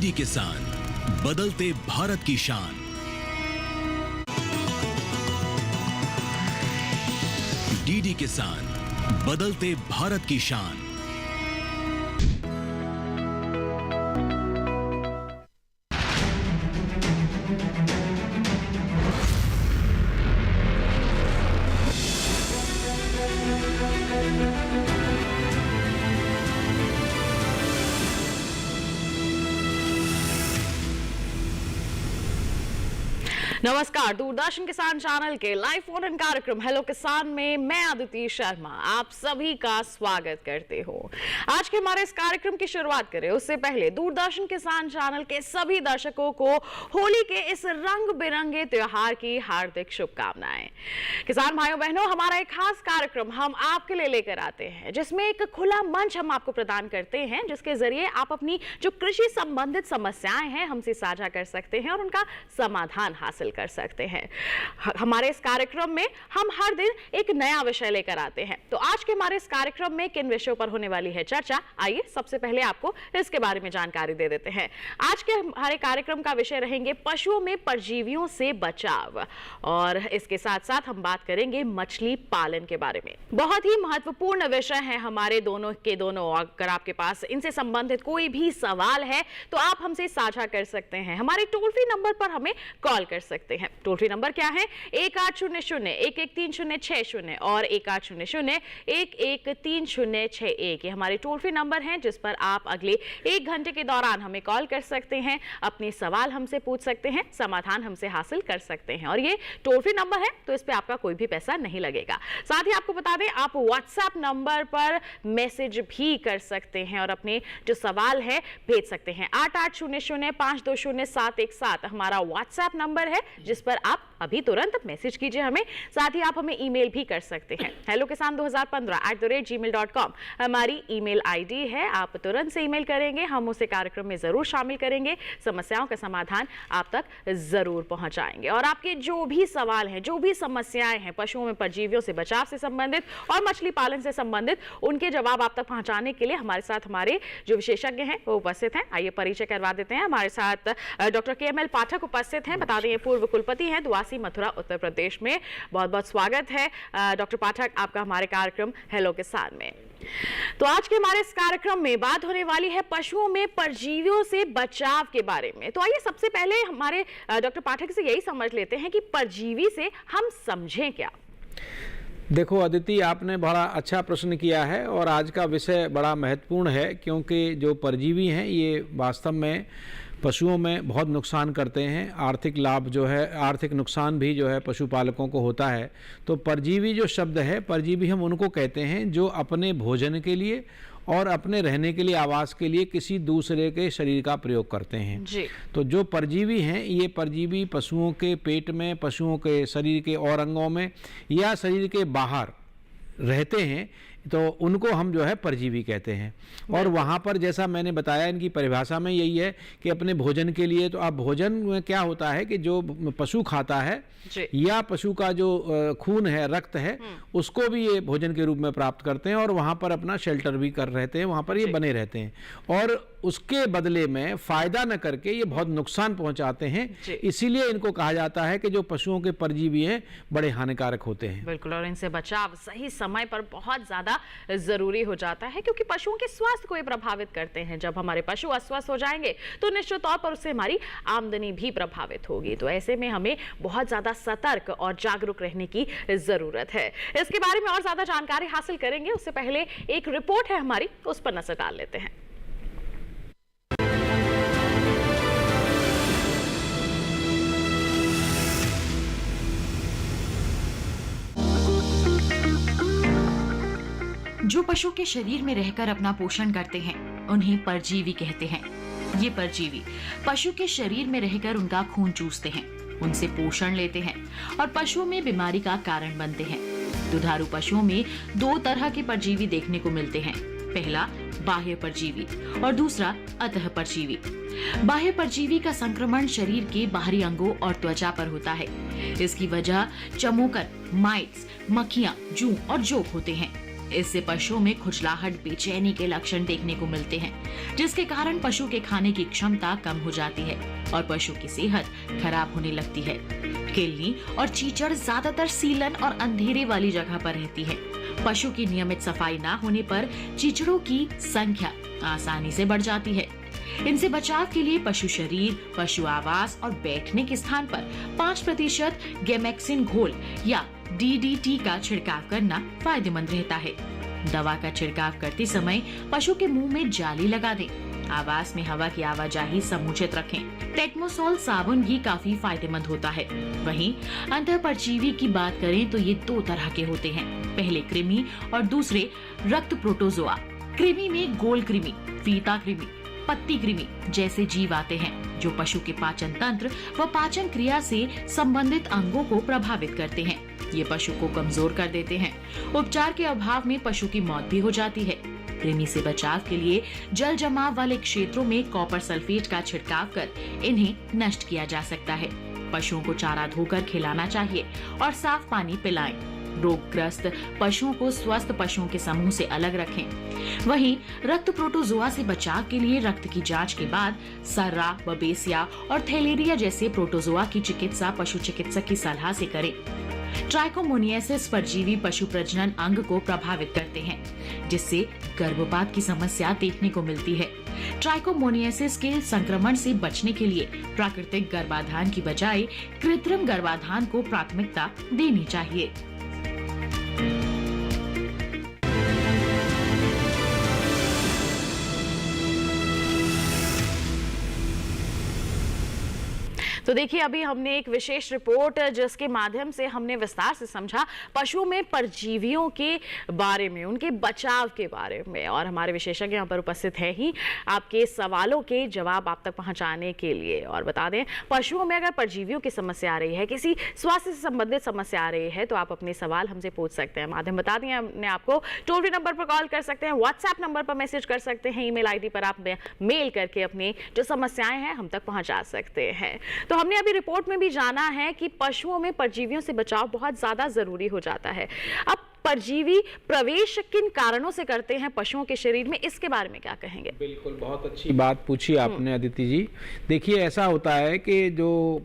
DD किसान, बदलते भारत की शान। डीडी किसान, बदलते भारत की शान। नमस्कार, दूरदर्शन किसान चैनल के लाइव फोन इन कार्यक्रम हेलो किसान में मैं अदिति शर्मा आप सभी का स्वागत करते हो। आज के हमारे इस कार्यक्रम की शुरुआत करें उससे पहले दूरदर्शन किसान चैनल के सभी दर्शकों को होली के इस रंग बिरंगे त्योहार की हार्दिक शुभकामनाएं। किसान भाइयों बहनों, हमारा एक खास कार्यक्रम हम आपके लिए लेकर आते हैं जिसमें एक खुला मंच हम आपको प्रदान करते हैं, जिसके जरिए आप अपनी जो कृषि संबंधित समस्याएं हैं हमसे साझा कर सकते हैं और उनका समाधान हासिल कर सकते हैं। हमारे इस कार्यक्रम में हम हर दिन एक नया विषय लेकर आते हैं। तो आज के हमारे इस कार्यक्रम में किन विषयों पर होने वाली है चर्चा, आइए सबसे पहले आपको इसके बारे में जानकारी दे देते हैं। आज के हमारे कार्यक्रम का विषय रहेंगे पशुओं में परजीवियों से बचाव, और इसके साथ साथ हम बात करेंगे मछली पालन के बारे में। बहुत ही महत्वपूर्ण विषय है हमारे दोनों के दोनों। अगर आपके पास इनसे संबंधित कोई भी सवाल है तो आप हमसे साझा कर सकते हैं। हमारे टोल फ्री नंबर पर हमें कॉल कर सकते हैं। टोल फ्री नंबर क्या है? 1800-113060 और 1800-113061। ये हमारे टोल फ्री नंबर हैं जिस पर आप अगले 1 घंटे के दौरान हमें कॉल कर सकते हैं, अपने सवाल हमसे पूछ सकते हैं, समाधान हमसे हासिल कर सकते हैं। और ये टोल फ्री नंबर है तो इस पे आपका कोई भी पैसा नहीं लगेगा। साथ ही आपको बता दें आप व्हाट्सएप नंबर पर मैसेज भी कर सकते हैं और अपने जो सवाल है भेज सकते हैं। 8800520717 हमारा व्हाट्सएप नंबर है जिस पर आप अभी तुरंत मैसेज कीजिए हमें। साथ ही आप हमें ईमेल भी कर सकते हैं। hellokisan2015@gmail.com हमारी ईमेल आईडी है। आप तुरंत से ईमेल करेंगे, हम उसे कार्यक्रम में जरूर शामिल करेंगे, समस्याओं का समाधान आप तक जरूर पहुंचाएंगे। और आपके जो भी सवाल हैं, जो भी समस्याएं हैं पशुओं में परजीवियों से बचाव से संबंधित और मछली पालन से संबंधित, उनके जवाब आप तक पहुंचाने के लिए हमारे साथ हमारे जो विशेषज्ञ हैं वो उपस्थित हैं। आइए परिचय करवा देते हैं। हमारे साथ डॉक्टर KML पाठक उपस्थित हैं। बता दें पूर्व कुलपति हैं दुआसी मथुरा उत्तर प्रदेश में। बहुत बहुत स्वागत है डॉक्टर पाठक आपका हमारे कार्यक्रम हेलो किसान में। तो आज के हमारे इस कार्यक्रम में बात होने वाली है पशुओं में परजीवियों से बचाव के बारे में। तो आइए सबसे पहले हमारे डॉक्टर पाठक से यही समझ लेते हैं कि परजीवी से हम समझें क्या। देखो अदिति, आपने बड़ा अच्छा प्रश्न किया है और आज का विषय बड़ा महत्वपूर्ण है, क्योंकि जो परजीवी हैं ये वास्तव में पशुओं में बहुत नुकसान करते हैं। आर्थिक लाभ जो है, आर्थिक नुकसान भी जो है पशुपालकों को होता है। तो परजीवी जो शब्द है, परजीवी हम उनको कहते हैं जो अपने भोजन के लिए और अपने रहने के लिए, आवास के लिए किसी दूसरे के शरीर का प्रयोग करते हैं जी। तो जो परजीवी हैं ये परजीवी पशुओं के पेट में, पशुओं के शरीर के और अंगों में या शरीर के बाहर रहते हैं, तो उनको हम जो है परजीवी कहते हैं। और वहाँ पर जैसा मैंने बताया इनकी परिभाषा में यही है कि अपने भोजन के लिए, तो अब भोजन में क्या होता है कि जो पशु खाता है या पशु का जो खून है, रक्त है, उसको भी ये भोजन के रूप में प्राप्त करते हैं और वहाँ पर अपना शेल्टर भी कर रहते हैं, वहाँ पर ये बने रहते हैं। और उसके बदले में फायदा न करके ये बहुत नुकसान पहुंचाते हैं। इसीलिए इनको कहा जाता है कि जो पशुओं के परजीवी हैं बड़े हानिकारक होते हैं। बिल्कुल, और इनसे बचाव सही समय पर बहुत ज्यादा जरूरी हो जाता है, क्योंकि पशुओं के स्वास्थ्य को ये प्रभावित करते हैं। जब हमारे पशु अस्वस्थ हो जाएंगे तो निश्चित तौर पर उससे हमारी आमदनी भी प्रभावित होगी। तो ऐसे में हमें बहुत ज्यादा सतर्क और जागरूक रहने की जरूरत है। इसके बारे में और ज्यादा जानकारी हासिल करेंगे, उससे पहले एक रिपोर्ट है हमारी, उस पर नजर डाल लेते हैं। जो पशु के शरीर में रहकर अपना पोषण करते हैं उन्हें परजीवी कहते हैं। ये परजीवी पशु के शरीर में रहकर उनका खून चूसते हैं, उनसे पोषण लेते हैं और पशुओं में बीमारी का कारण बनते हैं। दुधारू पशुओं में 2 तरह के परजीवी देखने को मिलते हैं। पहला बाह्य परजीवी और दूसरा अतः परजीवी। बाह्य परजीवी का संक्रमण शरीर के बाहरी अंगों और त्वचा पर होता है। इसकी वजह चमोकर, माइट्स, मक्खियां, जूं और जोंक होते हैं। इससे पशुओं में खुजलाहट, बेचैनी के लक्षण देखने को मिलते हैं, जिसके कारण पशु के खाने की क्षमता कम हो जाती है और पशु की सेहत खराब होने लगती है। किलनी और चीचड़ ज्यादातर सीलन और अंधेरे वाली जगह पर रहती है। पशु की नियमित सफाई ना होने पर चीचड़ों की संख्या आसानी से बढ़ जाती है। इनसे बचाव के लिए पशु शरीर, पशु आवास और बैठने के स्थान पर 5% गेमेक्सिन घोल या DDT का छिड़काव करना फायदेमंद रहता है। दवा का छिड़काव करते समय पशु के मुंह में जाली लगा दें। आवास में हवा की आवाजाही समुचित रखें। टेक्मोसोल साबुन भी काफी फायदेमंद होता है। वहीं अंतःपरजीवी की बात करें तो ये 2 तरह के होते हैं। पहले कृमि और दूसरे रक्त प्रोटोजोआ। कृमि में गोल कृमि, फीता कृमि, पत्ती कृमि जैसे जीव आते हैं जो पशु के पाचन तंत्र व पाचन क्रिया से संबंधित अंगों को प्रभावित करते हैं। ये पशु को कमजोर कर देते हैं। उपचार के अभाव में पशु की मौत भी हो जाती है। कृमि से बचाव के लिए जल जमाव वाले क्षेत्रों में कॉपर सल्फेट का छिड़काव कर इन्हें नष्ट किया जा सकता है। पशुओं को चारा धोकर खिलाना चाहिए और साफ पानी पिलाएं। रोगग्रस्त पशुओं को स्वस्थ पशुओं के समूह से अलग रखें। वहीं रक्त प्रोटोजोआ से बचाव के लिए रक्त की जांच के बाद सर्रा, बबेसिया और थैलेरिया जैसे प्रोटोजोआ की चिकित्सा पशु चिकित्सक की सलाह से करें। ट्राइकोमोनियासिस परजीवी पशु प्रजनन अंग को प्रभावित करते हैं, जिससे गर्भपात की समस्या देखने को मिलती है। ट्राइकोमोनियासिस के संक्रमण से बचने के लिए प्राकृतिक गर्भाधान की बजाय कृत्रिम गर्भाधान को प्राथमिकता देनी चाहिए। तो देखिए, अभी हमने एक विशेष रिपोर्ट जिसके माध्यम से हमने विस्तार से समझा पशुओं में परजीवियों के बारे में, उनके बचाव के बारे में, और हमारे विशेषज्ञ यहाँ पर उपस्थित है ही आपके सवालों के जवाब आप तक पहुँचाने के लिए। और बता दें, पशुओं में अगर परजीवियों की समस्या आ रही है, किसी स्वास्थ्य से संबंधित समस्या आ रही है, तो आप अपने सवाल हमसे पूछ सकते हैं। माध्यम बता दिए हमने आपको। टोल फ्री नंबर पर कॉल कर सकते हैं, व्हाट्सएप नंबर पर मैसेज कर सकते हैं, ईमेल आईडी पर आप मेल करके अपनी जो समस्याएं हैं हम तक पहुंचा सकते हैं। तो हमने अभी रिपोर्ट में भी जाना है कि पशुओं में परजीवियों से बचाव बहुत ज्यादा जरूरी हो जाता है। अब परजीवी प्रवेश किन कारणों से करते हैं पशुओं के शरीर में, इसके बारे में क्या कहेंगे? बिल्कुल, बहुत अच्छी बात पूछी आपने अदिति जी। देखिए, ऐसा होता है कि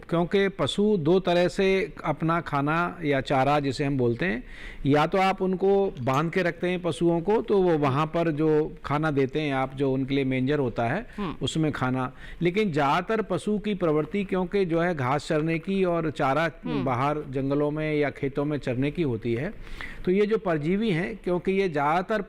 क्योंकि पशु 2 तरह से अपना खाना या चारा जिसे हम बोलते हैं, या तो आप उनको बांध के रखते हैं पशुओं को, तो वो वहाँ पर जो खाना देते हैं आप, जो उनके लिए मेंजर होता है उसमें खाना। लेकिन ज़्यादातर पशु की प्रवृत्ति क्योंकि जो है घास चरने की और चारा बाहर जंगलों में या खेतों में चरने की होती है, तो ये जो परजीवी हैं, क्योंकि ये ज़्यादातर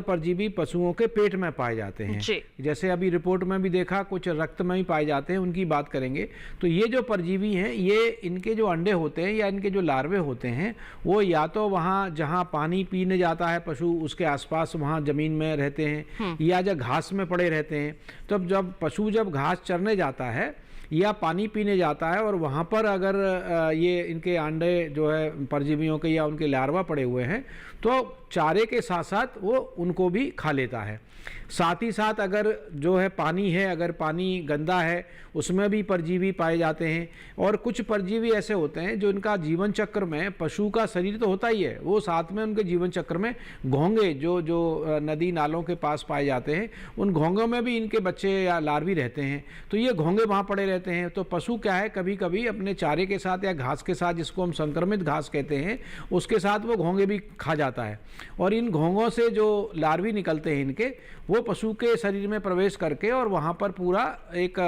परजीवी पशुओं के पेट में पाए जाते हैं। जैसे अभी रिपोर्ट में भी देखा, कुछ रक्त में ही पाए जाते हैं, उनकी बात करेंगे। तो ये जो परजीवी हैं, ये इनके जो अंडे होते हैं या इनके जो लार्वे होते हैं, वो या तो वहाँ जहाँ पानी पीने जाता है पशु, उसके आसपास वहाँ ज़मीन में रहते हैं, या जब घास में पड़े रहते हैं। तब जब पशु घास चरने जाता है या पानी पीने जाता है और वहाँ पर अगर ये इनके अंडे जो है परजीवियों के या उनके लार्वा पड़े हुए हैं, तो चारे के साथ साथ वो उनको भी खा लेता है। साथ ही साथ अगर जो है पानी है, अगर पानी गंदा है, उसमें भी परजीवी पाए जाते हैं। और कुछ परजीवी ऐसे होते हैं जो इनका जीवन चक्र में, पशु का शरीर तो होता ही है, वो साथ में उनके जीवन चक्र में घोंगे जो नदी नालों के पास पाए जाते हैं, उन घोंगों में भी इनके बच्चे या लार्वी रहते हैं। तो ये घोंगे वहाँ पड़े रहते हैं। तो पशु क्या है, कभी कभी अपने चारे के साथ या घास के साथ, जिसको हम संक्रमित घास कहते हैं, उसके साथ वो घोंगे भी खा जाता है। और इन घोंगों से जो लार्वी निकलते हैं इनके, वो पशु के शरीर में प्रवेश करके और वहाँ पर पूरा एक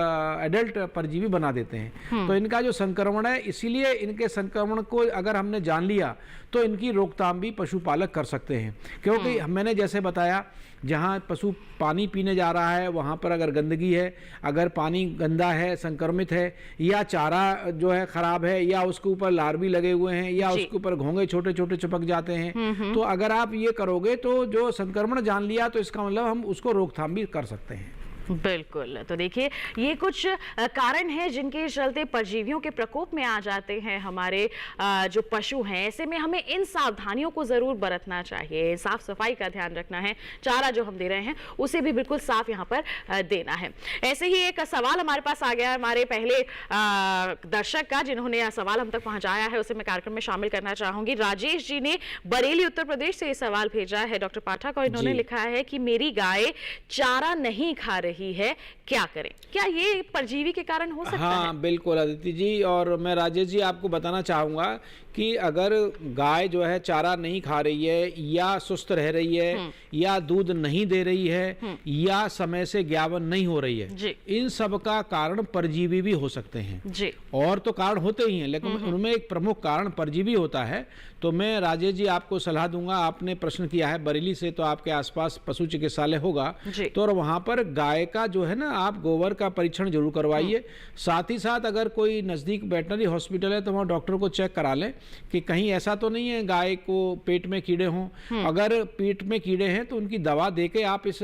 एडल्ट परजीवी बना देते हैं। तो इनका जो संक्रमण है, इसीलिए इनके संक्रमण को अगर हमने जान लिया तो इनकी रोकथाम भी पशुपालक कर सकते हैं। क्योंकि मैंने जैसे बताया, जहाँ पशु पानी पीने जा रहा है वहाँ पर अगर गंदगी है, अगर पानी गंदा है, संक्रमित है, या चारा जो है खराब है, या उसके ऊपर लार्वी लगे हुए हैं, या उसके ऊपर घोंगे छोटे छोटे चिपक जाते हैं, तो अगर आप ये करोगे तो जो संक्रमण जान लिया तो इसका मतलब हम उसको रोकथाम भी कर सकते हैं। बिल्कुल। तो देखिए, ये कुछ कारण हैं जिनके चलते परजीवियों के प्रकोप में आ जाते हैं हमारे जो पशु हैं। ऐसे में हमें इन सावधानियों को जरूर बरतना चाहिए। साफ सफाई का ध्यान रखना है, चारा जो हम दे रहे हैं उसे भी बिल्कुल साफ यहाँ पर देना है। ऐसे ही एक सवाल हमारे पास आ गया हमारे पहले दर्शक का, जिन्होंने सवाल हम तक पहुंचाया है, उसे मैं कार्यक्रम में शामिल करना चाहूंगी। राजेश जी ने बरेली उत्तर प्रदेश से ये सवाल भेजा है डॉक्टर पाठक, और इन्होंने लिखा है कि मेरी गाय चारा नहीं खा रही है, क्या करें? क्या ये परजीवी के कारण हो सकता है? हाँ बिल्कुल अदिति जी, और मैं राजेश जी आपको बताना चाहूँगा कि अगर गाय जो है चारा नहीं खा रही है, या सुस्त रह रही है, या दूध नहीं दे रही है, या समय से ज्ञावन नहीं हो रही है, इन सब का कारण परजीवी भी हो सकते हैं जी। और तो कारण होते ही हैं, लेकिन उनमें एक प्रमुख कारण परजीवी होता है। तो मैं राजेश जी आपको सलाह दूंगा, आपने प्रश्न किया है बरेली से, तो आपके आसपास पशु चिकित्सालय होगा, तो और वहाँ पर गाय का जो है ना, आप गोबर का परीक्षण जरूर करवाइए। साथ ही साथ अगर कोई नज़दीक वेटनरी हॉस्पिटल है तो वहाँ डॉक्टर को चेक करा लें कि कहीं ऐसा तो नहीं है गाय को पेट में कीड़े हों। अगर पेट में कीड़े हैं तो उनकी दवा देके आप इस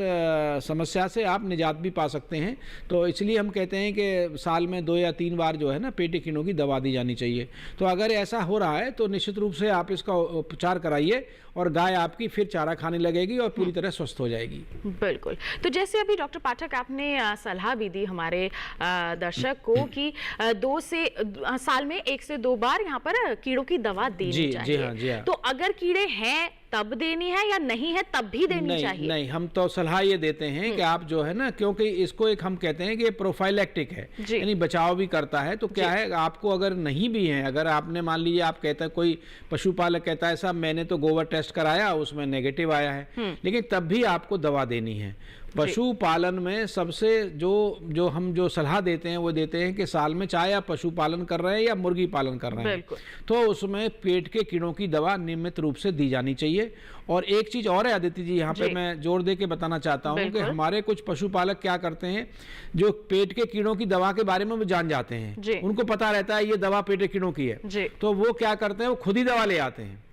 समस्या से आप निजात भी पा सकते हैं। तो इसलिए हम कहते हैं कि साल में 2 या 3 बार जो है ना पेट कीड़ों की दवा दी जानी चाहिए। तो अगर ऐसा हो रहा है तो निश्चित रूप से आप इसका उपचार कराइए और गाय आपकी फिर चारा खाने लगेगी और पूरी तरह स्वस्थ हो जाएगी। बिल्कुल। तो जैसे अभी डॉक्टर पाठक आपने सलाह भी दी हमारे दर्शक को कि 2 से साल में 1 से 2 बार यहाँ पर कीड़ों की दवा देनी चाहिए। जी हाँ। तो अगर कीड़े हैं तब देनी है या नहीं है तब भी देनी चाहिए? नहीं, हम तो सलाह ये देते हैं कि आप जो है ना, क्योंकि इसको एक हम कहते हैं कि प्रोफाइलैक्टिक है, यानी बचाव भी करता है। तो क्या है, आपको अगर नहीं भी है, अगर आपने मान लीजिए आप कहते हैं, कोई पशुपालक कहता है साहब मैंने तो गोबर टेस्ट कराया उसमें नेगेटिव आया है, लेकिन तब भी आपको दवा देनी है। पशुपालन में सबसे जो हम सलाह देते हैं वो देते हैं कि साल में चाहे आप पशुपालन कर रहे हैं या मुर्गी पालन कर रहे हैं, तो उसमें पेट के कीड़ों की दवा नियमित रूप से दी जानी चाहिए। और एक चीज और है आदित्य जी, यहाँ पे मैं जोर दे के बताना चाहता हूँ कि हमारे कुछ पशुपालक क्या करते हैं, जो पेट के कीड़ों की दवा के बारे में वो जान जाते हैं, उनको पता रहता है ये दवा पेट के कीड़ों की है, तो वो क्या करते हैं, वो खुद ही दवा ले आते हैं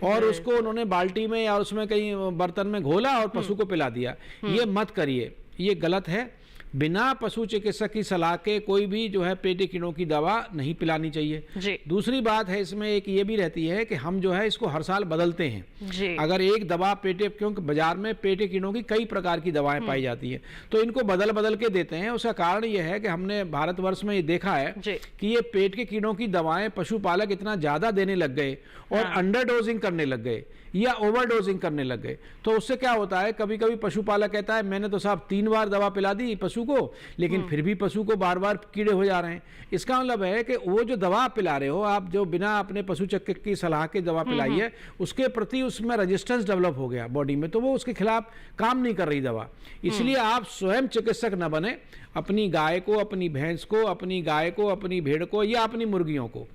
और उसको उन्होंने बाल्टी में या उसमें कहीं बर्तन में घोला और पशु को पिला दिया। ये मत करिए, ये गलत है। बिना पशु चिकित्सक की सलाह के कोई भी जो है पेट कीड़ों की दवा नहीं पिलानी चाहिए। दूसरी बात है इसमें एक ये भी रहती है कि हम जो है इसको हर साल बदलते हैं। अगर एक दवा क्योंकि बाजार में पेट कीड़ों की कई प्रकार की दवाएं पाई जाती है, तो इनको बदल बदल के देते हैं। उसका कारण ये है कि हमने भारतवर्ष में ये देखा है कि ये पेट के कीड़ों की दवाएं पशुपालक इतना ज्यादा देने लग गए और अंडर डोजिंग करने लग गए या ओवरडोजिंग करने लग गए। तो उससे क्या होता है, कभी कभी पशुपालक कहता है मैंने तो साहब 3 बार दवा पिला दी पशु को, लेकिन फिर भी पशु को बार बार कीड़े हो जा रहे हैं। इसका मतलब है कि वो जो दवा पिला रहे हो आप, जो बिना अपने पशु चिकित्सक की सलाह के दवा पिलाई है, उसके प्रति उसमें रेजिस्टेंस डेवलप हो गया बॉडी में, तो वो उसके खिलाफ काम नहीं कर रही दवा। इसलिए आप स्वयं चिकित्सक न बने, अपनी गाय को, अपनी भैंस को, अपनी गाय को, अपनी भेड़ को या अपनी मुर्गियों को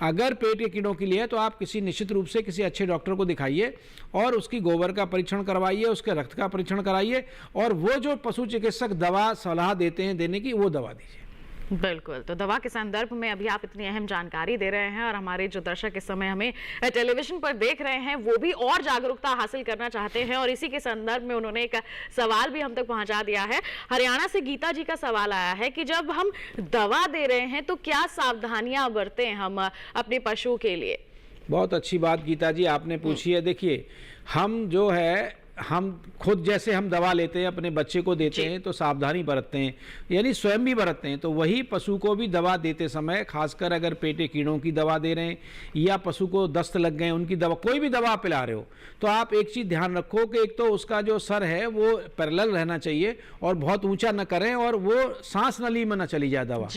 अगर पेट के कीड़ों के लिए, तो आप किसी निश्चित रूप से किसी अच्छे डॉक्टर को दिखाइए और उसकी गोबर का परीक्षण करवाइए, उसके रक्त का परीक्षण कराइए और वो जो पशु चिकित्सक दवा सलाह देते हैं देने की, वो दवा दीजिए। बिल्कुल। तो दवा के संदर्भ में अभी आप इतनी अहम जानकारी दे रहे हैं और हमारे जो दर्शक इस समय हमें टेलीविजन पर देख रहे हैं वो भी और जागरूकता हासिल करना चाहते हैं, और इसी के संदर्भ में उन्होंने एक सवाल भी हम तक पहुंचा दिया है। हरियाणा से गीता जी का सवाल आया है कि जब हम दवा दे रहे हैं तो क्या सावधानियां बरतें हम अपने पशु के लिए? बहुत अच्छी बात गीता जी आपने पूछी है। देखिए, हम जो है हम खुद जैसे हम दवा लेते हैं अपने बच्चे को देते हैं तो सावधानी बरतते हैं, यानी स्वयं भी बरतते हैं, तो वही पशु को भी दवा देते समय, खासकर अगर पेटे कीड़ों की दवा दे रहे हैं या पशु को दस्त लग गए उनकी दवा, कोई भी दवा पिला रहे हो, तो आप एक चीज़ ध्यान रखो कि एक तो उसका जो सर है वो पैरेलल रहना चाहिए और बहुत ऊंचा न करें और वो सांस नली में न चली जाए दवा।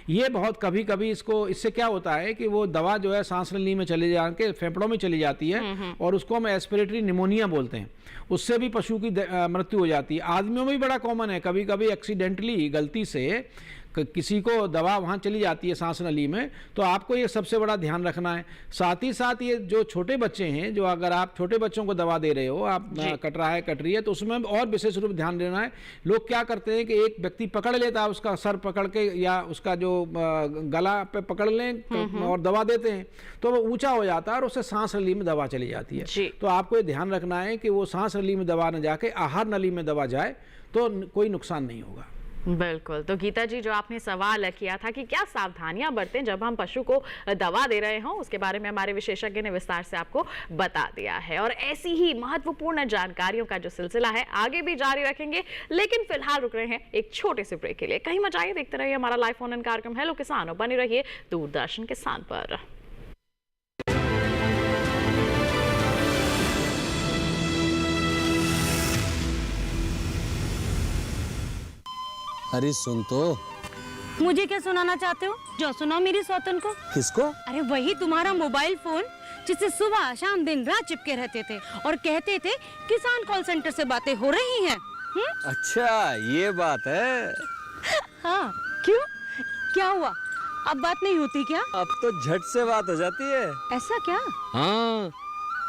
ये बहुत कभी कभी इससे क्या होता है कि वो दवा जो है सांस नली में चले जाके फेफड़ों में चली जाती है और उसको हम एस्पिरेटरी निमोनिया बोलते हैं, उससे भी पशु की मृत्यु हो जाती है। आदमियों में भी बड़ा कॉमन है, कभी कभी एक्सीडेंटली गलती से किसी को दवा वहाँ चली जाती है सांस नली में, तो आपको ये सबसे बड़ा ध्यान रखना है। साथ ही साथ ये जो छोटे बच्चे हैं, जो अगर आप छोटे बच्चों को दवा दे रहे हो, आप कट रहा है कट रही है, तो उसमें और विशेष रूप ध्यान देना है। लोग क्या करते हैं कि एक व्यक्ति पकड़ लेता है, उसका सर पकड़ के या उसका जो गला पे पकड़ लें और दवा देते हैं, तो वो ऊंचा हो जाता है और उससे सांस नली में दवा चली जाती है। तो आपको ये ध्यान रखना है कि वो सांस नली में दवा न जाके आहार नली में दवा जाए, तो कोई नुकसान नहीं होगा। बिल्कुल। तो गीता जी, जो आपने सवाल किया था कि क्या सावधानियां बरतें जब हम पशु को दवा दे रहे हों, उसके बारे में हमारे विशेषज्ञ ने विस्तार से आपको बता दिया है। और ऐसी ही महत्वपूर्ण जानकारियों का जो सिलसिला है आगे भी जारी रखेंगे, लेकिन फिलहाल रुक रहे हैं एक छोटे से ब्रेक के लिए। कहीं मत जाइए, देखते रहिए हमारा लाइव फोन इन कार्यक्रम हेलो किसान और बने रहिए दूरदर्शन किसान पर। अरे सुन तो। मुझे क्या सुनाना चाहते हो? जो सुनाओ मेरी सौतन को। किसको? अरे वही तुम्हारा मोबाइल फोन जिससे सुबह शाम दिन रात चिपके रहते थे और कहते थे किसान कॉल सेंटर से बातें हो रही हैं। अच्छा ये बात है। हाँ, क्यों? क्या हुआ? अब बात नहीं होती क्या? अब तो झट से बात हो जाती है। ऐसा क्या? हाँ,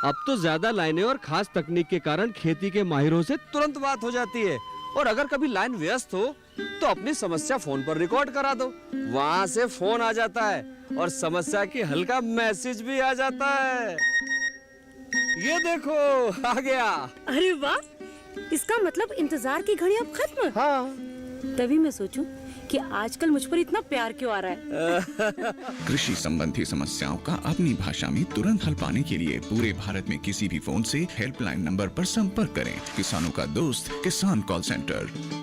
अब तो ज्यादा लाइनें और खास तकनीक के कारण खेती के माहिरों से तुरंत बात हो जाती है। और अगर कभी लाइन व्यस्त हो तो अपनी समस्या फोन पर रिकॉर्ड करा दो, वहाँ से फोन आ जाता है और समस्या की हल का मैसेज भी आ जाता है। ये देखो आ गया। अरे वाह, इसका मतलब इंतजार की घड़ी अब खत्म। हाँ। तभी मैं सोचूं कि आजकल मुझ पर इतना प्यार क्यों आ रहा है। कृषि संबंधी समस्याओं का अपनी भाषा में तुरंत हल पाने के लिए पूरे भारत में किसी भी फोन से हेल्पलाइन नंबर पर संपर्क करें। किसानों का दोस्त किसान कॉल सेंटर।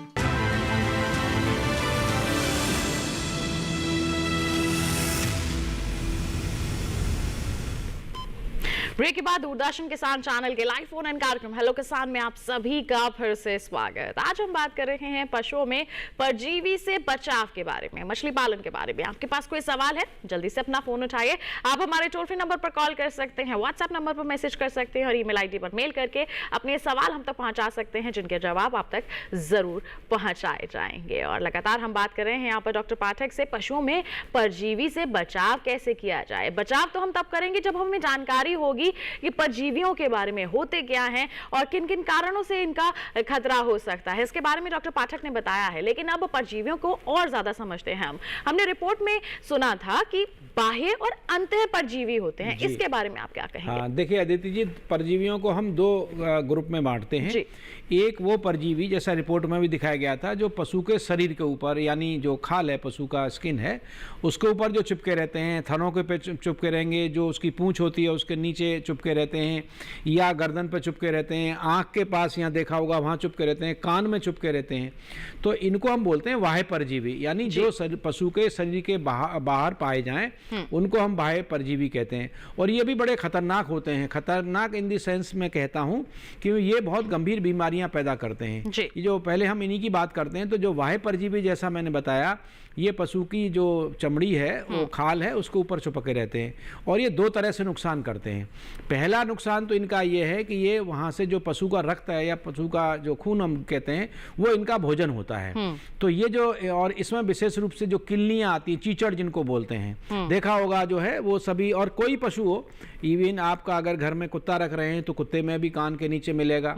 ब्रेक के बाद दूरदर्शन किसान चैनल के लाइव फोन इन कार्यक्रम हेलो किसान में आप सभी का फिर से स्वागत। आज हम बात कर रहे हैं पशुओं में परजीवी से बचाव के बारे में, मछली पालन के बारे में। आपके पास कोई सवाल है, जल्दी से अपना फोन उठाइए। आप हमारे टोल फ्री नंबर पर कॉल कर सकते हैं, व्हाट्सएप नंबर पर मैसेज कर सकते हैं और ईमेल आईडी पर मेल करके अपने सवाल हम तक पहुंचा सकते हैं, जिनके जवाब आप तक जरूर पहुंचाए जाएंगे। और लगातार हम बात कर रहे हैं यहाँ पर डॉक्टर पाठक से, पशुओं में परजीवी से बचाव कैसे किया जाए। बचाव तो हम तब करेंगे जब हमें जानकारी होगी कि परजीवियों के बारे में होते क्या हैं और किन किन कारणों से इनका खतरा हो सकता है। इसके बारे में डॉक्टर पाठक ने बताया है, लेकिन अब परजीवियों को और ज्यादा समझते हैं। हमने रिपोर्ट में सुना था कि बाह्य और अंतः परजीवी होते हैं, इसके बारे में आप क्या कहेंगे? हाँ, देखिए अदिति जी, परजीवियों को हम दो ग्रुप में बांटते हैं। एक वो परजीवी, जैसा रिपोर्ट में भी दिखाया गया था, जो पशु के शरीर के ऊपर, यानी जो खाल है, पशु का स्किन है, उसके ऊपर जो चिपके रहते हैं, थनों के पे चिपके रहेंगे, जो उसकी पूंछ होती है उसके नीचे चिपके रहते हैं, या गर्दन पे चिपके रहते हैं, आँख के पास यहाँ देखा होगा वहाँ चिपके रहते हैं, कान में चिपके रहते हैं। तो इनको हम बोलते हैं बाह्य परजीवी, यानी जो पशु के शरीर के बाहर पाए जाएं उनको हम बाह्य परजीवी कहते हैं। और ये भी बड़े खतरनाक होते हैं। खतरनाक इन दी सेंस में कहता हूँ कि ये बहुत गंभीर बीमारियां पैदा करते हैं। ये जो पहले हम इन्हीं की बात करते हैं, तो जो बाह्य परजीवी, जैसा मैंने बताया, ये पशु की जो चमड़ी है, वो खाल है, उसके ऊपर चिपके रहते हैं और ये दो तरह से नुकसान करते हैं। पहला नुकसान तो इनका ये है कि ये वहाँ से जो पशु का रक्त है या पशु का जो खून हम कहते हैं, वो इनका भोजन होता है। तो ये जो, और इसमें विशेष रूप से जो किल्लियाँ आती हैं, चीचड़ जिनको बोलते हैं, देखा होगा जो है वो सभी, और कोई पशु हो, इवन आपका अगर घर में कुत्ता रख रहे हैं तो कुत्ते में भी कान के नीचे मिलेगा।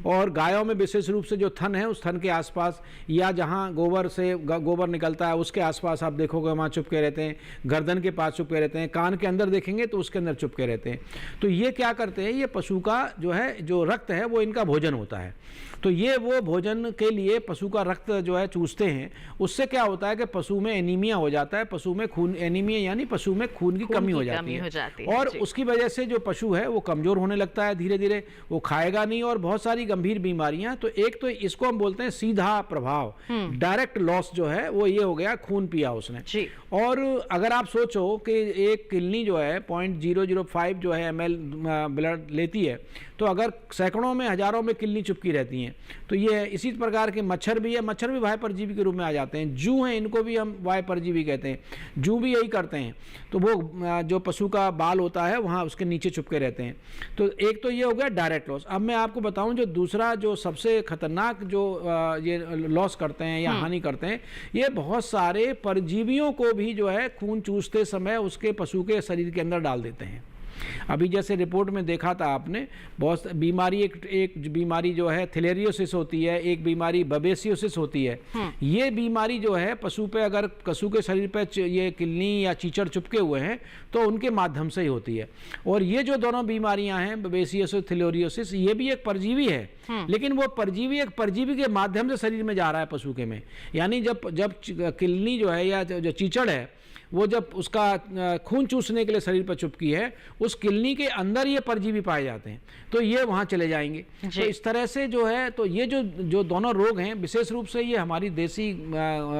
और गायों में विशेष रूप से जो थन है, उस थन के आसपास या जहाँ गोबर निकलता है उसके आसपास आप देखोगे वहाँ चुपके रहते हैं, गर्दन के पास चुपके रहते हैं, कान के अंदर देखेंगे तो उसके अंदर चुपके रहते हैं। तो ये क्या करते हैं, ये पशु का जो है, जो रक्त है, वो इनका भोजन होता है। तो ये वो भोजन के लिए पशु का रक्त जो है चूसते हैं। उससे क्या होता है कि पशु में एनीमिया हो जाता है, पशु में खून, एनीमिया यानी पशु में खून की कमी हो जाती है और उसकी वजह से जो पशु है वो कमजोर होने लगता है, धीरे धीरे वो खाएगा नहीं और बहुत सारी गंभीर बीमारियां। तो एक तो इसको हम बोलते हैं सीधा प्रभाव, डायरेक्ट लॉस जो है वो ये हो गया, खून पिया उसने। और अगर आप सोचो कि एक किडनी जो है 0.005 जो है ml ब्लड लेती है, तो अगर सैकड़ों में, हजारों में किडनी चिपकी रहती हैं, तो ये इसी प्रकार के मच्छर भी है, मच्छर भी बाह्य परजीवी के रूप में आ जाते हैं। जू हैं, इनको भी हम बाह्य परजीवी कहते हैं। जू भी यही करते हैं। तो वो जो पशु का बाल होता है वहाँ उसके नीचे चुपके रहते हैं। तो एक तो ये हो गया डायरेक्ट लॉस। अब मैं आपको बताऊं, जो दूसरा, जो सबसे खतरनाक जो ये लॉस करते हैं या हानि करते हैं, ये बहुत सारे परजीवियों को भी जो है खून चूसते समय उसके पशु के शरीर के अंदर डाल देते हैं। अभी जैसे रिपोर्ट में देखा था आपने, बहुत बीमारी एक बीमारी जो है थिलेरियोसिस होती है, एक बीमारी बबेसियोसिस होती है। ये बीमारी जो है पशु पे, अगर पशु के शरीर पे ये किलनी या चीचड़ चिपके हुए हैं तो उनके माध्यम से ही होती है। और ये जो दोनों बीमारियां हैं, बबेसियोसिस, थिलेरियोसिस, ये भी एक परजीवी है, लेकिन वो परजीवी एक परजीवी के माध्यम से शरीर में जा रहा है पशु के में। यानी जब किलनी जो है या जो चीचड़ है वो जब उसका खून चूसने के लिए शरीर पर चुपकी है, उस किलनी के अंदर ये परजीवी पाए जाते हैं, तो ये वहाँ चले जाएंगे। तो इस तरह से जो है, तो ये जो दोनों रोग हैं, विशेष रूप से ये हमारी देसी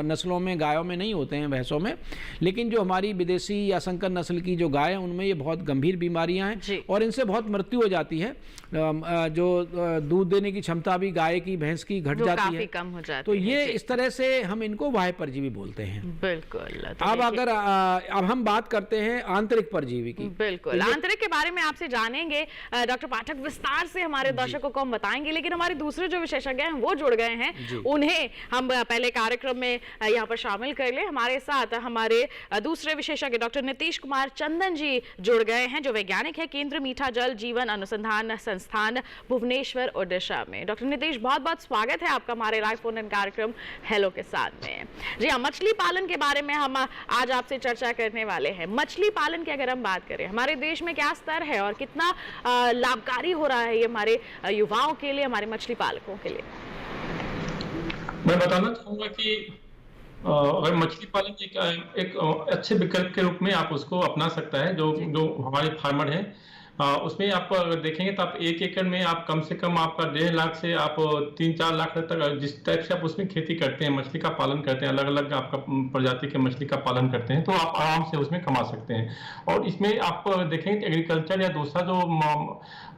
नस्लों में, गायों में नहीं होते हैं, भैंसों में, लेकिन जो हमारी विदेशी या संकर नस्ल की जो गाय हैं उनमें ये बहुत गंभीर बीमारियां हैं और इनसे बहुत मृत्यु हो जाती है। जो दूध देने की क्षमता भी गाय की, भैंस की घट जाती है, कम हो जाती तो ये इस तरह से हम इनको बाह्य परजीवी बोलते हैं। बिल्कुल। अब हम बात करते हैं आंतरिक परजीवी की। बिल्कुल, आंतरिक के बारे में आपसे जानेंगे डॉक्टर पाठक, विस्तार से हमारे दर्शकों को हम बताएंगे, लेकिन हमारे दूसरे जो विशेषज्ञ हैं वो जुड़ गए हैं, उन्हें हम पहले कार्यक्रम में यहाँ पर शामिल कर ले। हमारे साथ हमारे दूसरे विशेषज्ञ डॉक्टर नीतीश कुमार चंदन जी जुड़ गए हैं, जो वैज्ञानिक है केंद्र मीठा जल जीवन अनुसंधान संस्थान भुवनेश्वर, ओडिशा में। डॉक्टर नीतीश, बहुत बहुत स्वागत है आपका हमारे लाइव फोन इन कार्यक्रम हेलो किसान में। जी हाँ, मछली पालन के बारे में हम आज आपसे चर्चा करने वाले हैं। मछली पालन की अगर हम बात करें, हमारे देश में क्या स्तर है और कितना लाभकारी हो रहा है ये हमारे युवाओं के लिए, हमारे मछली पालकों के लिए? मैं बताना चाहूंगा कि अगर मछली पालन एक अच्छे विकल्प के रूप में आप उसको अपना सकता है, जो हमारे फार्मर हैं, उसमें आप अगर देखेंगे तो आप 1 एकड़ में आप कम से कम आपका 1.5 लाख से आप 3-4 लाख तक, जिस टाइप से आप उसमें खेती करते हैं, मछली का पालन करते हैं, अलग अलग आपका प्रजाति के मछली का पालन करते हैं, तो आप आराम से उसमें कमा सकते हैं। और इसमें आप देखेंगे तो एग्रीकल्चर या दूसरा जो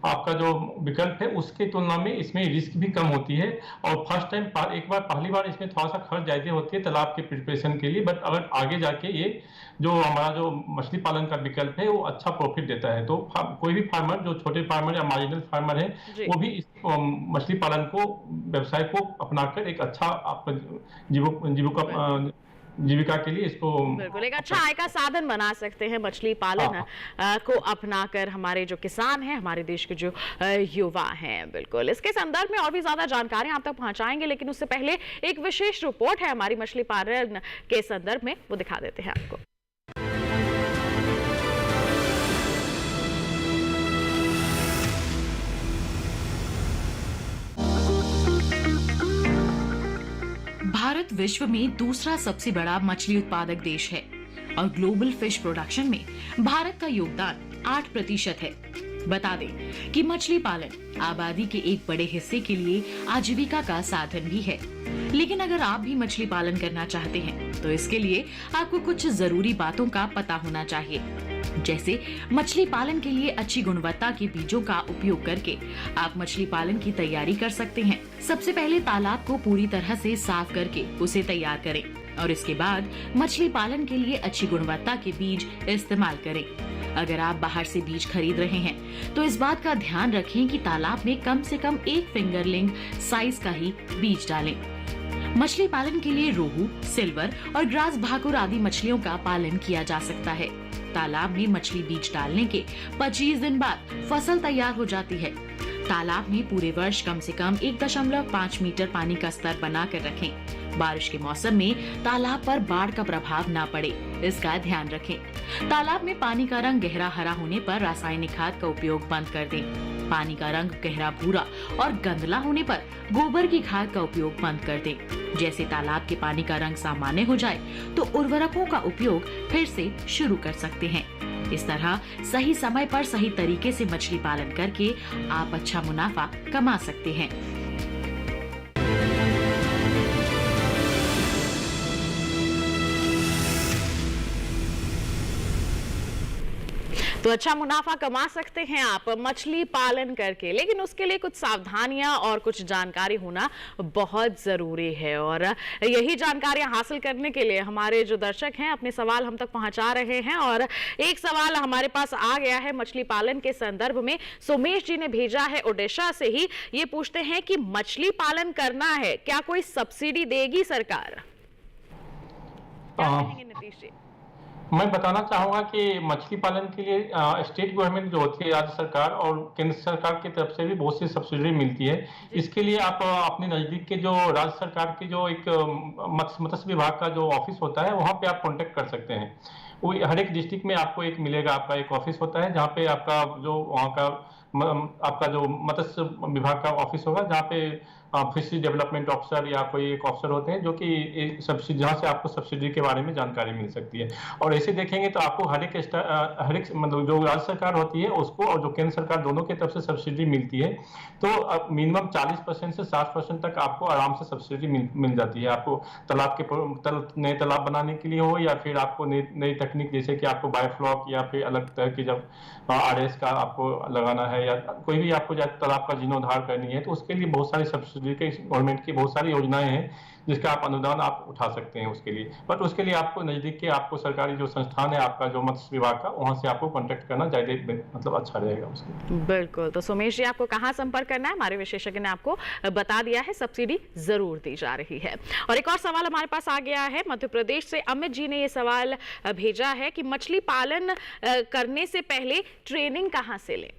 आपका जो विकल्प है उसके तुलना में इसमें रिस्क भी कम होती है। और फर्स्ट टाइम पहली बार इसमें थोड़ा सा खर्च ज्यादा होती है तालाब के प्रिपरेशन के लिए, बट अगर आगे जाके ये जो हमारा जो मछली पालन का विकल्प है वो अच्छा प्रॉफिट देता है। तो कोई भी फार्मर, जो छोटे फार्मर या मार्जिनल फार्मर है, वो भी इस मछली पालन को, व्यवसाय को अपनाकर एक अच्छा जीविका के लिए इसको बिल्कुल एक अच्छा आय का साधन बना सकते हैं मछली पालन को अपनाकर हमारे जो किसान हैं, हमारे देश के जो युवा हैं। बिल्कुल इसके संदर्भ में और भी ज्यादा जानकारी आप तक पहुंचाएंगे, लेकिन उससे पहले एक विशेष रिपोर्ट है हमारी मछली पालन के संदर्भ में, वो दिखा देते हैं आपको। भारत विश्व में दूसरा सबसे बड़ा मछली उत्पादक देश है और ग्लोबल फिश प्रोडक्शन में भारत का योगदान 8% है। बता दें कि मछली पालन आबादी के एक बड़े हिस्से के लिए आजीविका का साधन भी है। लेकिन अगर आप भी मछली पालन करना चाहते हैं तो इसके लिए आपको कुछ जरूरी बातों का पता होना चाहिए। जैसे मछली पालन के लिए अच्छी गुणवत्ता के बीजों का उपयोग करके आप मछली पालन की तैयारी कर सकते हैं। सबसे पहले तालाब को पूरी तरह से साफ करके उसे तैयार करें और इसके बाद मछली पालन के लिए अच्छी गुणवत्ता के बीज इस्तेमाल करें। अगर आप बाहर से बीज खरीद रहे हैं तो इस बात का ध्यान रखें कि तालाब में कम से कम 1 फिंगरलिंग साइज का ही बीज डालें। मछली पालन के लिए रोहू, सिल्वर और ग्रास भाकुर आदि मछलियों का पालन किया जा सकता है। तालाब में मछली बीज डालने के 25 दिन बाद फसल तैयार हो जाती है। तालाब में पूरे वर्ष कम से कम 1.5 मीटर पानी का स्तर बना कर रखें। बारिश के मौसम में तालाब पर बाढ़ का प्रभाव न पड़े, इसका ध्यान रखें। तालाब में पानी का रंग गहरा हरा होने पर रासायनिक खाद का उपयोग बंद कर दें। पानी का रंग गहरा भूरा और गंदला होने पर गोबर की खाद का उपयोग बंद कर दें। जैसे तालाब के पानी का रंग सामान्य हो जाए तो उर्वरकों का उपयोग फिर से शुरू कर सकते हैं। इस तरह सही समय पर सही तरीके से मछली पालन करके आप अच्छा मुनाफा कमा सकते हैं। तो अच्छा मुनाफा कमा सकते हैं आप मछली पालन करके, लेकिन उसके लिए कुछ सावधानियां और कुछ जानकारी होना बहुत जरूरी है। और यही जानकारियां हासिल करने के लिए हमारे जो दर्शक हैं अपने सवाल हम तक पहुंचा रहे हैं। और एक सवाल हमारे पास आ गया है मछली पालन के संदर्भ में, सोमेश जी ने भेजा है ओडिशा से ही। ये पूछते हैं कि मछली पालन करना है, क्या कोई सब्सिडी देगी सरकार? क्या कहेंगे नीतीश जी? मैं बताना चाहूंगा कि मछली पालन के लिए स्टेट गवर्नमेंट जो होती है, राज्य सरकार और केंद्र सरकार की तरफ से भी बहुत सी सब्सिडी मिलती है। इसके लिए आप अपने नजदीक के जो राज्य सरकार की जो एक मत्स्य विभाग का जो ऑफिस होता है, वहां पे आप कांटेक्ट कर सकते हैं। वो हर एक डिस्ट्रिक्ट में आपको एक मिलेगा, आपका एक ऑफिस होता है जहाँ पे आपका जो वहाँ का आपका जो मत्स्य विभाग का ऑफिस होगा, जहाँ पे फिशरी डेवलपमेंट ऑफिसर या कोई एक ऑफिसर होते हैं जो कि सब्सिडी, जहाँ से आपको सब्सिडी के बारे में जानकारी मिल सकती है। और ऐसे देखेंगे तो आपको हर एक मतलब जो राज्य सरकार होती है उसको और जो केंद्र सरकार दोनों की तरफ से सब्सिडी मिलती है, तो मिनिमम 40% से 60% तक आपको आराम से सब्सिडी मिल जाती है। आपको तालाब के नए तालाब बनाने के लिए हो, या फिर आपको नई तकनीक जैसे कि आपको बायोफ्लॉक या फिर अलग तरह की जब RS का आपको लगाना है, या कोई भी आपको तालाब का जीर्णोद्धार करनी है, तो उसके लिए बहुत सारी सब्सिडी के गवर्नमेंट की बहुत सारी योजनाएं हैं जिसका आप अनुदान आप उठा सकते हैं उसके लिए। बट उसके लिए आपको नजदीक के आपको सरकारी जो संस्थान है आपका जो मत्स्य विभाग का, वहां से आपको कांटेक्ट करना ज्यादा मतलब अच्छा रहेगा उसके। बिल्कुल। तो सोमेश जी, आपको कहाँ संपर्क करना है? हमारे विशेषज्ञ ने आपको बता दिया है, सब्सिडी जरूर दी जा रही है। और एक और सवाल हमारे पास आ गया है मध्य प्रदेश से। अमित जी ने ये सवाल भेजा है कि मछली पालन करने से पहले ट्रेनिंग कहाँ से लें?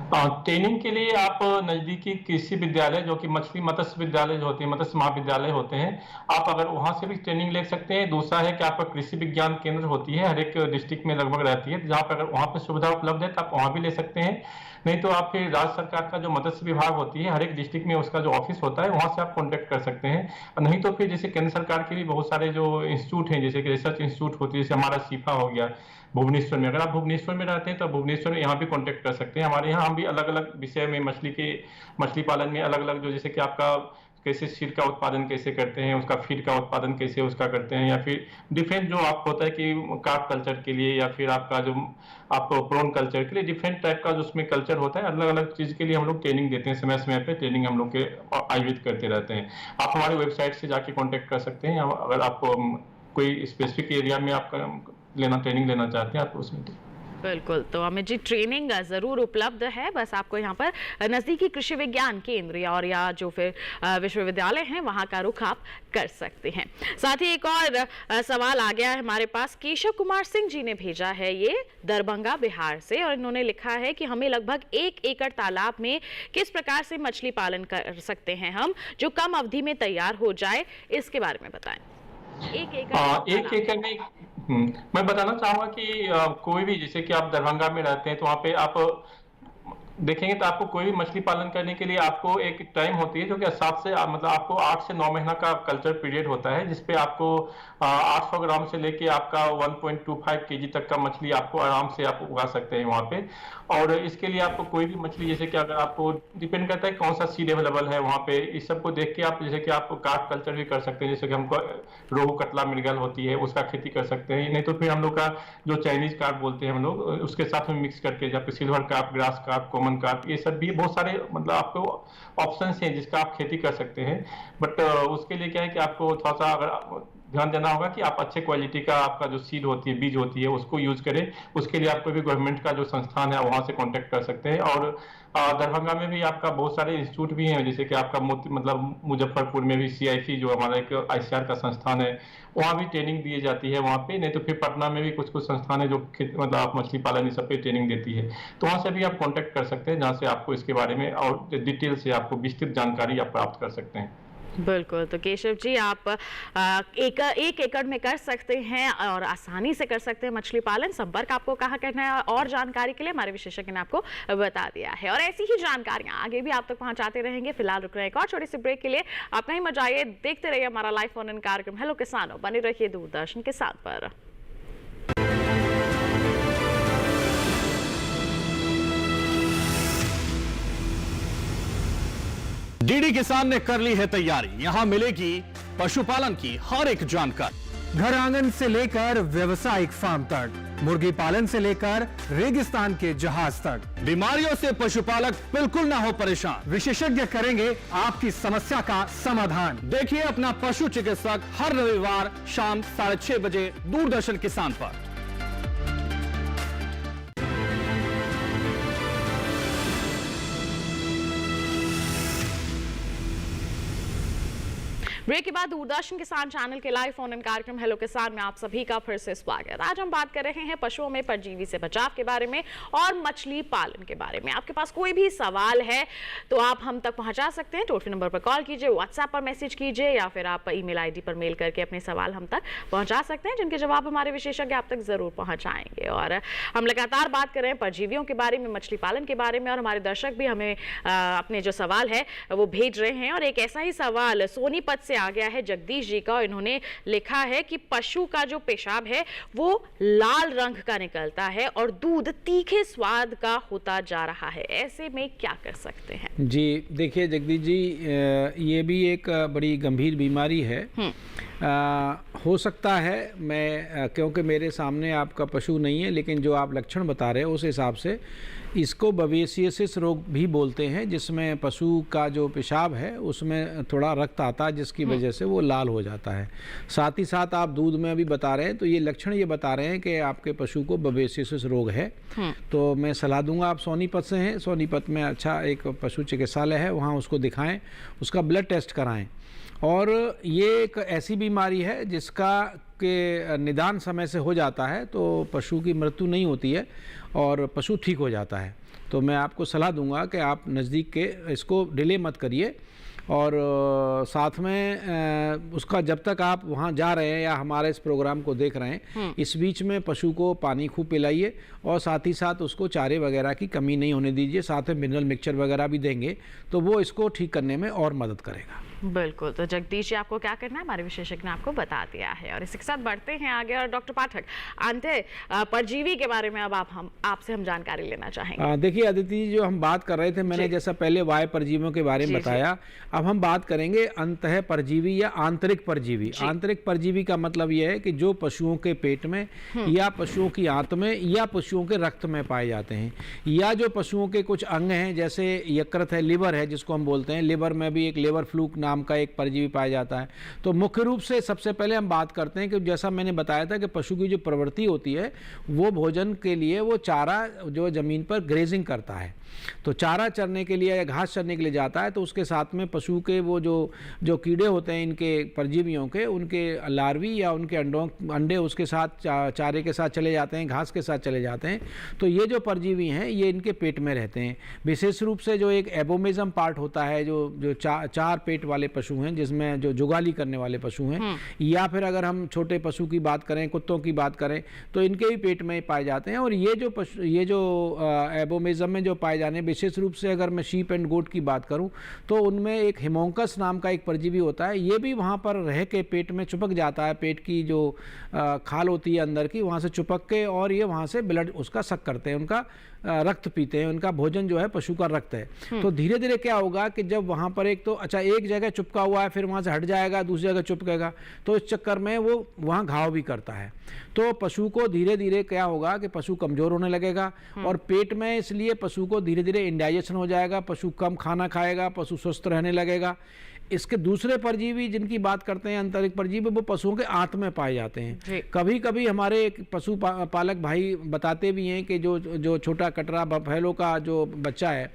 ट्रेनिंग के लिए आप नजदीकी कृषि विद्यालय, जो कि मत्स्य विद्यालय जो होते हैं, मत्स्य महाविद्यालय होते हैं, आप अगर वहां से भी ट्रेनिंग ले सकते हैं। दूसरा है कि आपका कृषि विज्ञान केंद्र होती है, हर एक डिस्ट्रिक्ट में लगभग रहती है, जहां पर अगर वहां पे सुविधा उपलब्ध है तो आप वहां भी ले सकते हैं। नहीं तो आप फिर राज्य सरकार का जो मत्स्य विभाग होती है, हर एक डिस्ट्रिक्ट में उसका जो ऑफिस होता है, वहां से आप कॉन्टेक्ट कर सकते हैं। नहीं तो फिर जैसे केंद्र सरकार के भी बहुत सारे जो इंस्टीट्यूट हैं, जैसे कि रिसर्च इंस्टीट्यूट होती है, जैसे हमारा सीफा हो गया भुवनेश्वर में, अगर आप भुवनेश्वर में रहते हैं तो भुवनेश्वर में यहाँ भी कांटेक्ट कर सकते हैं। हमारे यहाँ हम भी अलग अलग विषय में मछली पालन में अलग अलग जो, जैसे कि आपका कैसे सीड का उत्पादन कैसे करते हैं, उसका फीड का उत्पादन कैसे उसका करते हैं, या फिर डिफरेंट जो आप होता है कि कार्प कल्चर के लिए, या फिर आपका जो आपको प्रॉन कल्चर के लिए डिफरेंट टाइप का जो उसमें कल्चर होता है, अलग अलग चीज के लिए हम लोग ट्रेनिंग देते हैं। समय समय पे ट्रेनिंग हम लोग के आयोजित करते रहते हैं। आप हमारी वेबसाइट से जाके कॉन्टेक्ट कर सकते हैं। अगर आपको कोई स्पेसिफिक एरिया में आप ट्रेनिंग लेना चाहते हैं आप उसमें। बिल्कुल। तो अमित जी, ट्रेनिंग जरूर उपलब्ध है, बस आपको यहाँ पर नजदीकी कृषि विज्ञान केंद्र और या जो फिर विश्वविद्यालय हैं वहां का रुख आप कर सकते हैं। साथ ही एक और सवाल आ गया है हमारे पास। केशव कुमार सिंह जी ने भेजा है ये दरभंगा बिहार से, और इन्होंने लिखा है कि हमें लगभग 1 एकड़ तालाब में किस प्रकार से मछली पालन कर सकते हैं हम, जो कम अवधि में तैयार हो जाए, इसके बारे में बताएं। 1 एकड़ में मैं बताना चाहूंगा कि कोई भी, जैसे कि आप दरभंगा में रहते हैं तो वहाँ पे आप देखेंगे तो आपको कोई भी मछली पालन करने के लिए आपको एक टाइम होती है जो कि 7 से मतलब आपको 8 से 9 महीना का कल्चर पीरियड होता है, जिसपे आपको 800 ग्राम से लेके आपका 1.25 kg तक का मछली आपको आराम से आप उगा सकते हैं वहाँ पे। और इसके लिए आपको कोई भी मछली, जैसे कि अगर आपको डिपेंड करता है कौन सा सीड अवेलेबल है वहाँ पे, इस सब को देख के आप जैसे कि आप कार्प कल्चर भी कर सकते हैं, जैसे कि हमको रोहू कतला मृगल होती है उसका खेती कर सकते हैं। नहीं तो फिर हम लोग का जो चाइनीज कार्प बोलते हैं हम लोग, उसके साथ में मिक्स करके जब silver carp, grass carp, common carp, ये सब भी बहुत सारे मतलब आपको ऑप्शंस हैं जिसका आप खेती कर सकते हैं। बट उसके लिए क्या है कि आपको थोड़ा सा अगर ध्यान देना होगा कि आप अच्छे क्वालिटी का आपका जो सीड होती है, बीज होती है, उसको यूज करें। उसके लिए आपको भी गवर्नमेंट का जो संस्थान है वहां से कांटेक्ट कर सकते हैं। और दरभंगा में भी आपका बहुत सारे इंस्टीट्यूट भी हैं, जैसे कि आपका मतलब मुजफ्फरपुर में भी CIC जो हमारा एक ICR का संस्थान है, वहाँ भी ट्रेनिंग दी जाती है वहाँ पे। नहीं तो फिर पटना में भी कुछ संस्थान है जो मतलब आप मछली पालन सब पे ट्रेनिंग देती है, तो वहाँ से भी आप कांटेक्ट कर सकते हैं, जहाँ से आपको इसके बारे में और डिटेल से आपको विस्तृत जानकारी आप प्राप्त कर सकते हैं। बिल्कुल। तो केशव जी, आप 1 एकड़ में कर सकते हैं और आसानी से कर सकते हैं मछली पालन। संपर्क आपको कहाँ करना है और जानकारी के लिए हमारे विशेषज्ञ ने आपको बता दिया है, और ऐसी ही जानकारियां आगे भी आप तक पहुंचाते रहेंगे। फिलहाल रुक रहे हैं एक और छोटी सी ब्रेक के लिए। आप नहीं मजा आइए, देखते रहिए हमारा लाइव फोन इन कार्यक्रम हेलो किसानों। बने रहिए दूरदर्शन किसान पर। डीडी किसान ने कर ली है तैयारी, यहां मिलेगी पशुपालन की हर एक जानकारी, घर आंगन से लेकर व्यवसायिक फार्म तक, मुर्गी पालन से लेकर रेगिस्तान के जहाज तक। बीमारियों से पशुपालक बिल्कुल ना हो परेशान, विशेषज्ञ करेंगे आपकी समस्या का समाधान। देखिए अपना पशु चिकित्सक हर रविवार शाम 6:30 बजे दूरदर्शन किसान पर। ब्रेक के बाद दूरदर्शन किसान चैनल के लाइव फोन इन कार्यक्रम हेलो किसान में आप सभी का फिर से स्वागत। आज हम बात कर रहे हैं पशुओं में परजीवी से बचाव के बारे में और मछली पालन के बारे में। आपके पास कोई भी सवाल है तो आप हम तक पहुंचा सकते हैं। टोल फ्री नंबर पर कॉल कीजिए, व्हाट्सएप पर मैसेज कीजिए या फिर आप ईमेल आईडी पर मेल करके अपने सवाल हम तक पहुंचा सकते हैं, जिनके जवाब हमारे विशेषज्ञ आप तक जरूर पहुंचाएंगे। और हम लगातार बात कर रहे हैं परजीवियों के बारे में, मछली पालन के बारे में, और हमारे दर्शक भी हमें अपने जो सवाल है वो भेज रहे हैं। और एक ऐसा ही सवाल सोनीपत से आ गया है जगदीश जी का। इन्होंने लिखा है कि पशु का जो पेशाब है वो लाल रंग का निकलता है और दूध तीखे स्वाद का होता जा रहा है, ऐसे में क्या कर सकते हैं? जी देखिए जगदीश जी, ये भी एक बड़ी गंभीर बीमारी है। हो सकता है मैं क्योंकि मेरे सामने आपका पशु नहीं है, लेकिन जो आप लक्षण बता रहे हैं उस हिसाब से इसको बवेसियसिस रोग भी बोलते हैं, जिसमें पशु का जो पेशाब है उसमें थोड़ा रक्त आता है जिसकी वजह से वो लाल हो जाता है। साथ ही साथ आप दूध में अभी बता रहे हैं तो ये लक्षण ये बता रहे हैं कि आपके पशु को बवेसियसिस रोग है। तो मैं सलाह दूंगा, आप सोनीपत से हैं, सोनीपत में अच्छा एक पशु चिकित्सालय है, वहाँ उसको दिखाएं, उसका ब्लड टेस्ट कराएं। और ये एक ऐसी बीमारी है जिसका के निदान समय से हो जाता है तो पशु की मृत्यु नहीं होती है और पशु ठीक हो जाता है। तो मैं आपको सलाह दूंगा कि आप नज़दीक के इसको डिले मत करिए। और साथ में उसका जब तक आप वहाँ जा रहे हैं या हमारे इस प्रोग्राम को देख रहे हैं, इस बीच में पशु को पानी खूब पिलाइए और साथ ही साथ उसको चारे वगैरह की कमी नहीं होने दीजिए। साथ में मिनरल मिक्सचर वगैरह भी देंगे तो वो इसको ठीक करने में और मदद करेगा। बिल्कुल। तो जगदीश जी, आपको क्या करना है हमारे विशेषज्ञ ने आपको बता दिया है। और इसी के साथ बढ़ते हैं आगे। और डॉक्टर पाठक, अंत परजीवी के बारे में अब आपसे हम जानकारी लेना चाहेंगे। देखिए अदिति, जो हम बात कर रहे थे, मैंने जैसा पहले वायु परजीवियों के बारे में बताया, अब हम बात करेंगे अंतः परजीवी या आंतरिक परजीवी। आंतरिक परजीवी का मतलब यह है कि जो पशुओं के पेट में या पशुओं की आंत में या पशुओं के रक्त में पाए जाते हैं, या जो पशुओं के कुछ अंग हैं जैसे यकृत है, लिवर है जिसको हम बोलते हैं, लिवर में भी एक लिवर फ्लूक नाम का एक परजीवी पाया जाता है। तो मुख्य रूप से सबसे पहले हम बात करते हैं कि जैसा मैंने बताया था कि पशु की जो प्रवृत्ति होती है वो भोजन के लिए वो चारा जो जमीन पर ग्रेजिंग करता है, तो चारा चरने के लिए या घास चरने के लिए जाता है। तो उसके साथ में पशु के वो जो कीड़े होते हैं इनके परजीवियों के, उनके लार्वी या उनके अंडे उसके साथ चारे के साथ चले जाते हैं, घास के साथ चले जाते हैं। तो ये जो परजीवी हैं ये इनके पेट में रहते हैं। विशेष रूप से जो एक एबोमिज्म पार्ट होता है, जो चार पेट वाले पशु हैं, जिसमें जो जुगाली करने वाले पशु हैं, या फिर अगर हम छोटे पशु की बात करें, कुत्तों की बात करें, तो इनके भी पेट में पाए जाते हैं। और ये जो एबोमिज्म में जो पाए जाने, विशेष रूप से अगर मैं शीप एंड गोट की बात करूं तो उनमें एक हिमोंकस नाम का एक परजीवी होता है। ये भी वहां पर रह के पेट में चिपक जाता है, पेट की जो खाल होती है अंदर की, वहां से चिपक के, और ये वहां से ब्लड उसका सक करते हैं, उनका रक्त पीते हैं। उनका भोजन जो है पशु का रक्त है। तो धीरे धीरे क्या होगा कि जब वहां पर एक जगह चिपका हुआ है, फिर वहां से हट जाएगा, दूसरी जगह चिपकेगा, तो इस चक्कर में वो वहां घाव भी करता है। तो पशु को धीरे धीरे क्या होगा कि पशु कमजोर होने लगेगा और पेट में, इसलिए पशु को धीरे धीरे इंडाइजेशन हो जाएगा, पशु कम खाना खाएगा, पशु स्वस्थ रहने लगेगा। इसके दूसरे परजीवी जिनकी बात करते हैं आंतरिक परजीवी, वो पशुओं के आंत में पाए जाते हैं। कभी कभी हमारे पशु पालक भाई बताते भी हैं कि जो छोटा कटरा बफेलो का जो बच्चा है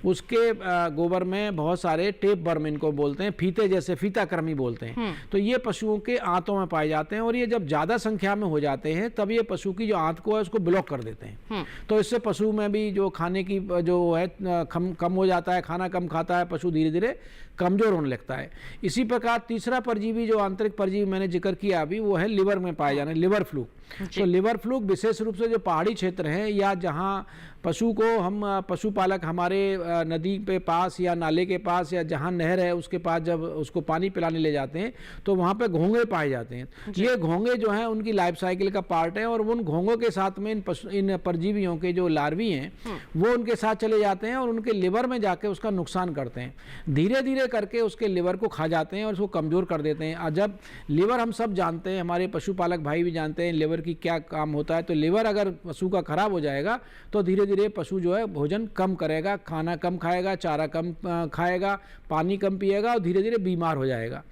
उसके गोबर में बहुत सारे टेप वर्म, इनको बोलते हैं, फीते जैसे, फीताकृमि बोलते हैं। तो ये पशुओं के आंतों में पाए जाते हैं और ये जब ज्यादा संख्या में हो जाते हैं तब ये पशु की जो आंत को है उसको ब्लॉक कर देते हैं। तो इससे पशु में भी जो खाने की जो है कम हो जाता है, खाना कम खाता है, पशु धीरे धीरे कमजोर होने लगता है। इसी प्रकार तीसरा परजीवी जो आंतरिक परजीवी मैंने जिक्र किया अभी, वो है लिवर में पाए जाने, लिवर फ्लूक। तो लिवर फ्लूक विशेष रूप से जो पहाड़ी क्षेत्र हैं या जहाँ पशु को हम पशुपालक हमारे नदी पे पास या नाले के पास या जहाँ नहर है उसके पास जब उसको पानी पिलाने ले जाते हैं तो वहाँ पे घोंगे पाए जाते हैं। ये घोंगे जो हैं उनकी लाइफ साइकिल का पार्ट है और उन घोंगों के साथ में इन परजीवियों के जो लार्वी हैं वो उनके साथ चले जाते हैं और उनके लिवर में जाके उसका नुकसान करते हैं। धीरे धीरे करके उसके लिवर को खा जाते हैं और उसको कमज़ोर कर देते हैं। और जब लिवर, हम सब जानते हैं, हमारे पशुपालक भाई भी जानते हैं लिवर की क्या काम होता है। तो लिवर अगर पशु का खराब हो जाएगा तो धीरे धीरे पशु जो है भोजन कम करेगा, खाना कम खाएगा, चारा कम खाएगा, पानी कम पिएगा और धीरे धीरे बीमार हो जाएगा।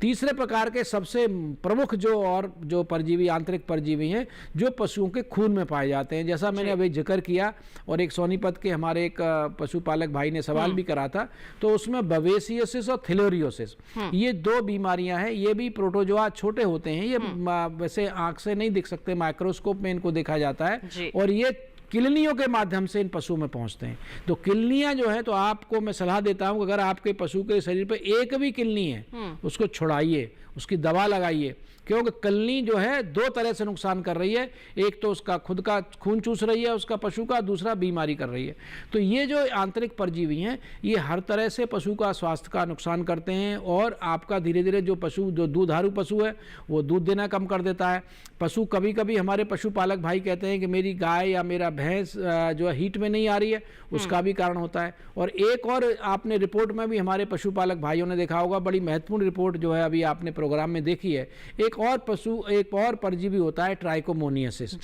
तीसरे प्रकार के सबसे प्रमुख जो परजीवी, आंतरिक परजीवी हैं, जो पशुओं के खून में पाए जाते हैं। जैसा मैंने अभी जिक्र किया और एक सोनीपत के हमारे एक पशुपालक भाई ने सवाल भी करा था, तो उसमें बवेसियोसिस और थिलोरियोसिस, ये 2 बीमारियां हैं। ये भी प्रोटोजोआ छोटे होते हैं, ये वैसे आंख से नहीं दिख सकते, माइक्रोस्कोप में इनको देखा जाता है, और ये किलनियों के माध्यम से इन पशुओं में पहुंचते हैं। तो किलनियां जो है, तो आपको मैं सलाह देता हूं, अगर आपके पशु के शरीर पे एक भी किलनी है, उसको छुड़ाइए, उसकी दवा लगाइए, क्योंकि किलनी जो है 2 तरह से नुकसान कर रही है। एक तो उसका खुद का खून चूस रही है उसका पशु का, दूसरा बीमारी कर रही है। तो ये जो आंतरिक परजीवी हैं, ये हर तरह से पशु का स्वास्थ्य का नुकसान करते हैं, और आपका धीरे धीरे जो दूधारू पशु है वो दूध देना कम कर देता है। पशु कभी कभी हमारे पशुपालक भाई कहते हैं कि मेरी गाय या मेरा भैंस जो है हीट में नहीं आ रही है, उसका भी कारण होता है। और एक और आपने रिपोर्ट में भी हमारे पशुपालक भाइयों ने देखा होगा, बड़ी महत्वपूर्ण रिपोर्ट जो है अभी आपने प्रोग्राम में देखी है, एक और परजीवी होता है ट्राइकोमोनियासिस।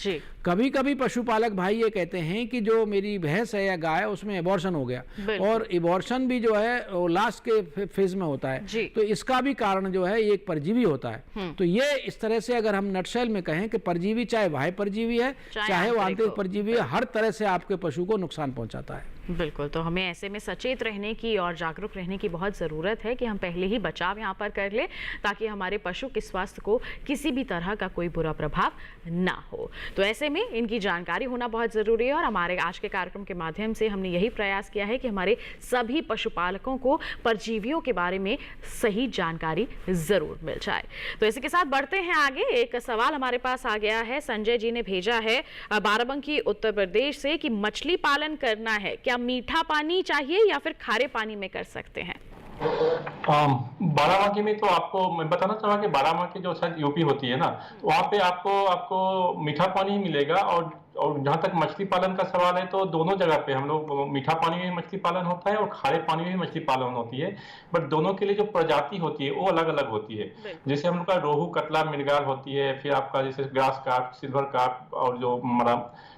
कभी कभी पशुपालक भाई ये कहते हैं कि जो मेरी भैंस है या गाय है उसमें एबॉर्शन हो गया, और एबॉर्शन भी जो है लास्ट के फेज में होता है, तो इसका भी कारण जो है ये एक परजीवी होता है। तो ये इस तरह से अगर हम नटशेल में कहें कि परजीवी चाहे बाह्य परजीवी है चाहे वो आंतरिक परजीवी है, हर तरह से आपके पशु को नुकसान पहुंचाता है। बिल्कुल, तो हमें ऐसे में सचेत रहने की और जागरूक रहने की बहुत ज़रूरत है कि हम पहले ही बचाव यहाँ पर कर ले, ताकि हमारे पशु के स्वास्थ्य को किसी भी तरह का कोई बुरा प्रभाव ना हो। तो ऐसे में इनकी जानकारी होना बहुत ज़रूरी है, और हमारे आज के कार्यक्रम के माध्यम से हमने यही प्रयास किया है कि हमारे सभी पशुपालकों को परजीवियों के बारे में सही जानकारी ज़रूर मिल जाए। तो इसी के साथ बढ़ते हैं आगे। एक सवाल हमारे पास आ गया है, संजय जी ने भेजा है बाराबंकी उत्तर प्रदेश से, कि मछली पालन करना है, क्या मीठा पानी चाहिए या फिर खारे पानी में कर सकते हैं? बाराबांकी में तो आपको मैं बताना चाहूँगा कि बाराबांकी जो शायद यूपी होती है ना, तो वहाँ पे आपको मीठा पानी ही मिलेगा। और जहाँ तक मछली पालन का सवाल है, तो दोनों जगह पे हम लोग मीठा पानी में मछली पालन होता है और खारे पानी में मछली पालन होती है, बट दोनों के लिए जो प्रजाति होती है वो अलग अलग होती है। जैसे हम लोग का रोहू, कतला, मिर्गाल होती है, फिर आपका जैसे ग्रास कार्प, सिल्वर कार्प और जो हमारा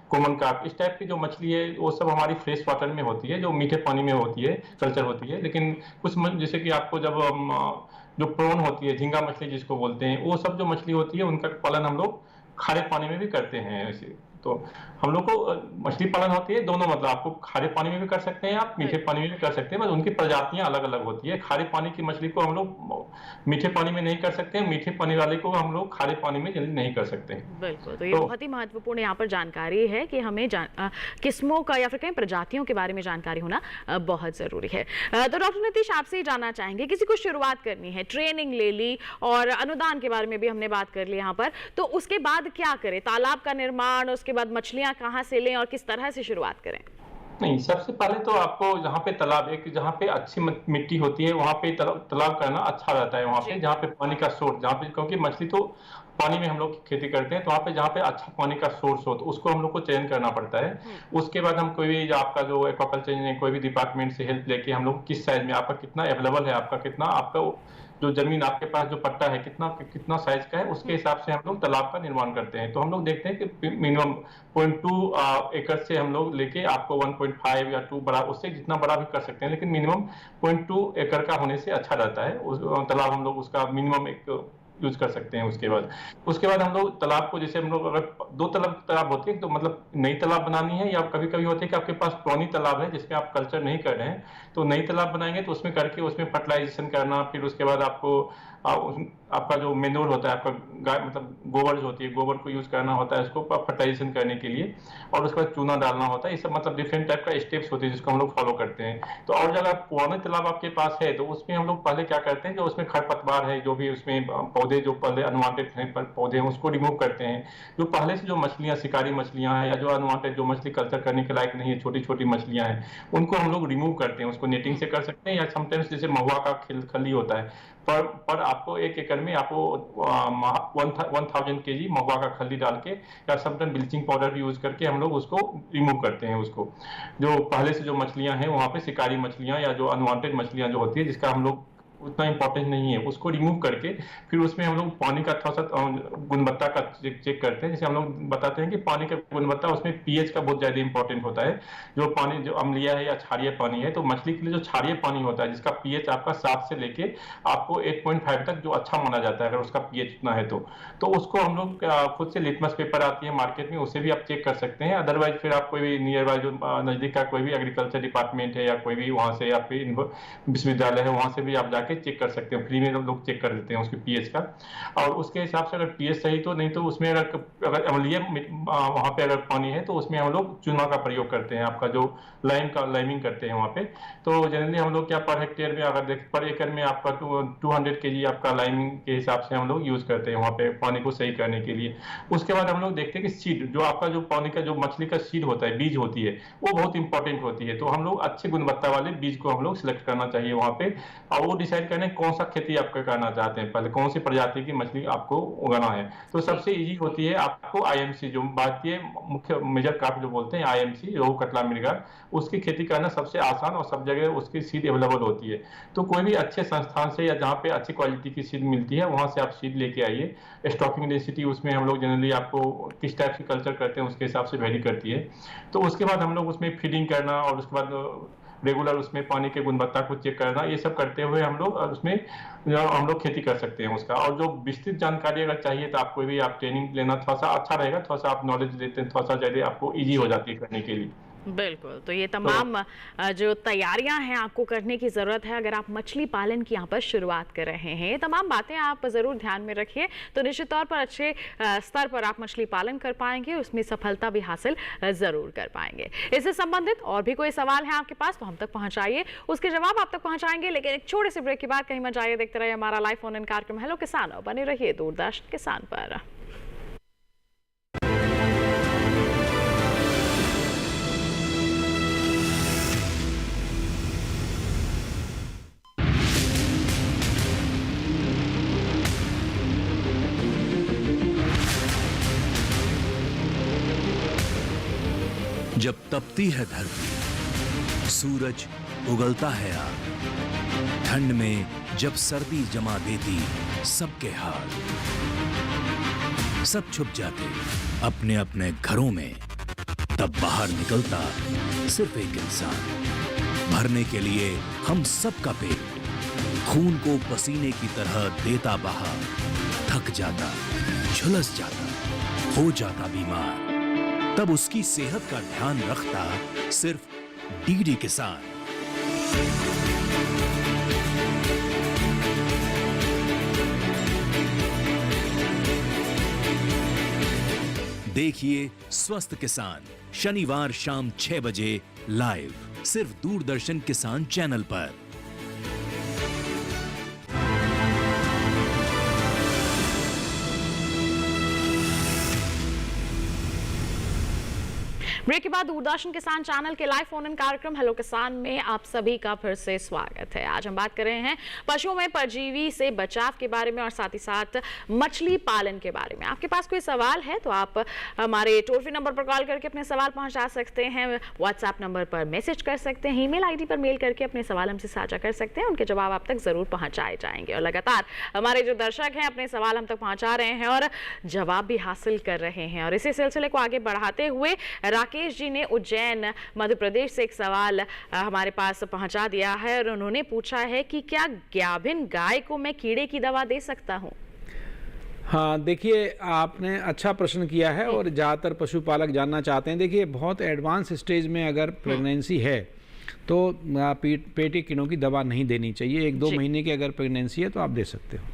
कॉमन कार्प, इस टाइप की जो मछली है वो सब हमारी फ्रेश वाटर में होती है, जो मीठे पानी में होती है, कल्चर होती है। लेकिन कुछ जैसे कि आपको जब जो प्रॉन होती है, झींगा मछली जिसको बोलते हैं, वो सब जो मछली होती है उनका पालन हम लोग खारे पानी में भी करते हैं। ऐसे तो हम लोग को मछली पालन होती है दोनों, मतलब आपको खारे पानी में भी कर सकते हैं, आप मीठे पानी में भी कर सकते हैं, बस उनकी प्रजातियां अलग अलग होती है। खारे पानी की मछली को हम लोग मीठे पानी में नहीं कर सकते हैं, मीठे पानी वाले को हम लोग खारे पानी में जल्दी नहीं कर सकते हैं। बिल्कुल, तो ये बहुत ही महत्वपूर्ण यहाँ पर जानकारी है कि हमें किस्मों का या फिर कहीं प्रजातियों के बारे में जानकारी होना बहुत जरूरी है। तो डॉक्टर नीतीश, आपसे ही जानना चाहेंगे, किसी को शुरुआत करनी है, ट्रेनिंग ले ली और अनुदान के बारे में भी हमने बात कर ली यहाँ पर, तो उसके बाद क्या करें? तालाब का निर्माण, उसके बाद मछलियां कहाँ से लें और किस तरह से शुरुआत करें? नहीं, सबसे पहले तो आपको जहाँ पे तालाब, एक जहाँ पे अच्छी मिट्टी होती है वहाँ पे तालाब करना अच्छा रहता है। वहाँ पे जहाँ पे पानी का सोर्स, जहाँ पे, क्योंकि मछली तो पानी में हम लोग खेती करते हैं, तो वहाँ पे जहाँ पे अच्छा पानी का सोर्स हो तो उसको हम लोग को चयन करना पड़ता है। उसके बाद हम कोई भी आपका जो एक्वाकल्चर कोई भी डिपार्टमेंट से हेल्प लेके हम लोग किस साइज में आपका कितना अवेलेबल है, आपका कितना, आपका जो जमीन आपके पास जो पट्टा है कितना साइज का है, उसके हिसाब से हम लोग तालाब का निर्माण करते हैं। तो हम लोग देखते हैं कि मिनिमम 0.2 एकड़ से हम लोग लेके आपको 1.5 या 2 बड़ा, उससे जितना बड़ा भी कर सकते हैं, लेकिन मिनिमम 0.2 एकड़ का होने से अच्छा रहता है। उस तालाब हम लोग उसका मिनिमम एक यूज कर सकते हैं। उसके बाद हम लोग तालाब को, जैसे हम लोग अगर 2 तालाब होती है, तो मतलब नई तालाब बनानी है, या कभी कभी होती है कि आपके पास पुरानी तालाब है जिसमें आप कल्चर नहीं कर रहे हैं, तो नई तालाब बनाएंगे तो उसमें करके उसमें फर्टिलाइजेशन करना, फिर उसके बाद आपको आपका जो मेन्योर होता है, आपका गाय मतलब गोबर जो होती है, गोबर को यूज करना होता है उसको फर्टिलाइजेशन करने के लिए, और उसके बाद चूना डालना होता है। ये सब मतलब डिफरेंट टाइप का स्टेप्स होते हैं जिसको हम लोग फॉलो करते हैं। तो और जगह पुराने तालाब आपके पास है तो उसमें हम लोग पहले क्या करते हैं, जो उसमें खरपतवार है, जो भी उसमें पौधे जो पहले अनवांटेड पौधे हैं उसको रिमूव करते हैं। जो पहले से जो मछलियां, शिकारी मछलियां हैं या जो अनवांटेड जो मछली कल्चर करने के लायक नहीं है, छोटी छोटी मछलियां हैं, उनको हम लोग रिमूव करते हैं। उसको नेटिंग से कर सकते हैं, या समटाइम्स जैसे महुआ का खली होता है, पर आपको 1 एकड़ में आपको 1000 kg महुआ का खली डाल के, या समटाइम ब्लीचिंग पाउडर भी यूज करके हम लोग उसको रिमूव करते हैं। उसको जो पहले से जो मछलियां हैं वहाँ पे शिकारी मछलियां या जो अनवांटेड मछलियां जो होती है, जिसका हम लोग उतना इंपॉर्टेंट नहीं है, उसको रिमूव करके फिर उसमें हम लोग पानी का थोड़ा सा गुणवत्ता का चेक करते हैं। जैसे हम लोग बताते हैं कि पानी का गुणवत्ता, उसमें पीएच का बहुत ज्यादा इंपॉर्टेंट होता है। जो पानी जो अम्लीय है या क्षारीय पानी है, तो मछली के लिए जो क्षारीय पानी होता है जिसका पीएच आपका 7 से लेके आपको 8.5 तक जो अच्छा माना जाता है, अगर उसका पीएच उतना है तो उसको हम लोग खुद से लिटमस पेपर आती है मार्केट में, उसे भी आप चेक कर सकते हैं। अदरवाइज फिर आप कोई भी नियर बाय जो नजदीक का कोई भी एग्रीकल्चर डिपार्टमेंट है या कोई भी वहां से आपके विश्वविद्यालय है, वहां से भी आप जाके चेक कर सकते हैं। फ्री में लोग चेक कर देते हैं उसके पीएच का, और उसके हिसाब से अगर पीएच सही तो नहीं तो उसमें अगर अम्लीय वहां पे अगर पानी है तो उसमें हम लोग चूना का प्रयोग करते हैं, आपका जो लाइमिंग करते हैं वहां पे। तो जनरली हम लोग क्या पर हेक्टेयर में अगर पर एकड़ में आपका 200 kg आपका लाइमिंग के हिसाब से हम लोग यूज करते हैं वहां पे पानी को सही करने के लिए। उसके बाद हम लोग देखते हैं कि सीड, जो आपका जो पानी का जो मछली का सीड होता है, बीज होती है, वो बहुत इंपॉर्टेंट होती है। तो हम लोग अच्छे गुणवत्ता वाले बीज को हम लोग सिलेक्ट करना चाहिए वहां पे, और वो डिसाइड करने कौन सा खेती आपको करना चाहते हैं, पहले कौन सी प्रजाति की मछली आपको उगाना है। तो सबसे इजी होती है आपको आईएमसी, जो भारतीय मुख्य मेजर कार्प जो बोलते हैं आईएमसी, रोहू कतला मृगल, उसकी खेती करना सबसे आसान और सब जगह उसकी सीड अवेलेबल होती है। तो कोई भी अच्छे संस्थान से या जहाँ पे अच्छी क्वालिटी की सीड मिलती है वहां से आप सीड लेके आइए। स्टॉकिंग डेंसिटी उसमें हम लोग जनरली आपको किस टाइप से कल्चर करते हैं उसके हिसाब से वेरी करती है। तो उसके बाद हम लोग उसमें फीडिंग करना और उसके बाद रेगुलर उसमें पानी के गुणवत्ता को चेक करना, ये सब करते हुए हम लोग उसमें हम लोग खेती कर सकते हैं उसका। और जो विस्तृत जानकारी अगर चाहिए तो आपको भी आप ट्रेनिंग लेना थोड़ा सा अच्छा रहेगा, थोड़ा सा आप नॉलेज लेते हैं, थोड़ा सा ज्यादा आपको ईजी हो जाती है करने के लिए। बिल्कुल, तो ये तमाम जो तैयारियां हैं आपको करने की ज़रूरत है अगर आप मछली पालन की यहाँ पर शुरुआत कर रहे हैं। ये तमाम बातें आप ज़रूर ध्यान में रखिए, तो निश्चित तौर पर अच्छे स्तर पर आप मछली पालन कर पाएंगे, उसमें सफलता भी हासिल ज़रूर कर पाएंगे। इससे संबंधित और भी कोई सवाल है आपके पास तो हम तक पहुँचाइए, उसके जवाब आप तक पहुँचाएंगे। लेकिन एक छोटे से ब्रेक के बाद कहीं मत जाइए, देखते रहिए हमारा लाइव फोन इन कार्यक्रम हेलो किसान, और बने रहिए दूरदर्शन किसान पर। जब तपती है धरती, सूरज उगलता है आग, ठंड में जब सर्दी जमा देती सबके हाल, सब छुप जाते अपने अपने घरों में, तब बाहर निकलता सिर्फ एक इंसान, भरने के लिए हम सबका पेट, खून को पसीने की तरह देता बहा, थक जाता, झुलस जाता, हो जाता बीमार, तब उसकी सेहत का ध्यान रखता सिर्फ डीडी किसान। देखिए स्वस्थ किसान शनिवार शाम 6 बजे लाइव, सिर्फ दूरदर्शन किसान चैनल पर। ब्रेक के बाद दूरदर्शन किसान चैनल के लाइव फोन इन कार्यक्रम हेलो किसान में आप सभी का फिर से स्वागत है। आज हम बात कर रहे हैं पशुओं में परजीवी से बचाव के बारे में और साथ ही साथ मछली पालन के बारे में। आपके पास कोई सवाल है तो आप हमारे टोल फ्री नंबर पर कॉल करके अपने सवाल पहुंचा सकते हैं, व्हाट्सएप नंबर पर मैसेज कर सकते हैं, ईमेल आईडी पर मेल करके अपने सवाल हमसे साझा कर सकते हैं, उनके जवाब आप तक जरूर पहुंचाए जाएंगे। और लगातार हमारे जो दर्शक हैं अपने सवाल हम तक पहुंचा रहे हैं और जवाब भी हासिल कर रहे हैं। और इसी सिलसिले को आगे बढ़ाते हुए राकेश जी ने उज्जैन मध्य प्रदेश से एक सवाल हमारे पास पहुंचा दिया है और उन्होंने पूछा है कि क्या गाभिन गाय को मैं कीड़े की दवा दे सकता हूं? हाँ, देखिए आपने अच्छा प्रश्न किया है और ज़्यादातर पशुपालक जानना चाहते हैं। देखिए बहुत एडवांस स्टेज में अगर प्रेगनेंसी है तो पेट के कीड़ों की दवा नहीं देनी चाहिए। 1-2 महीने की अगर प्रेगनेंसी है तो आप दे सकते हो।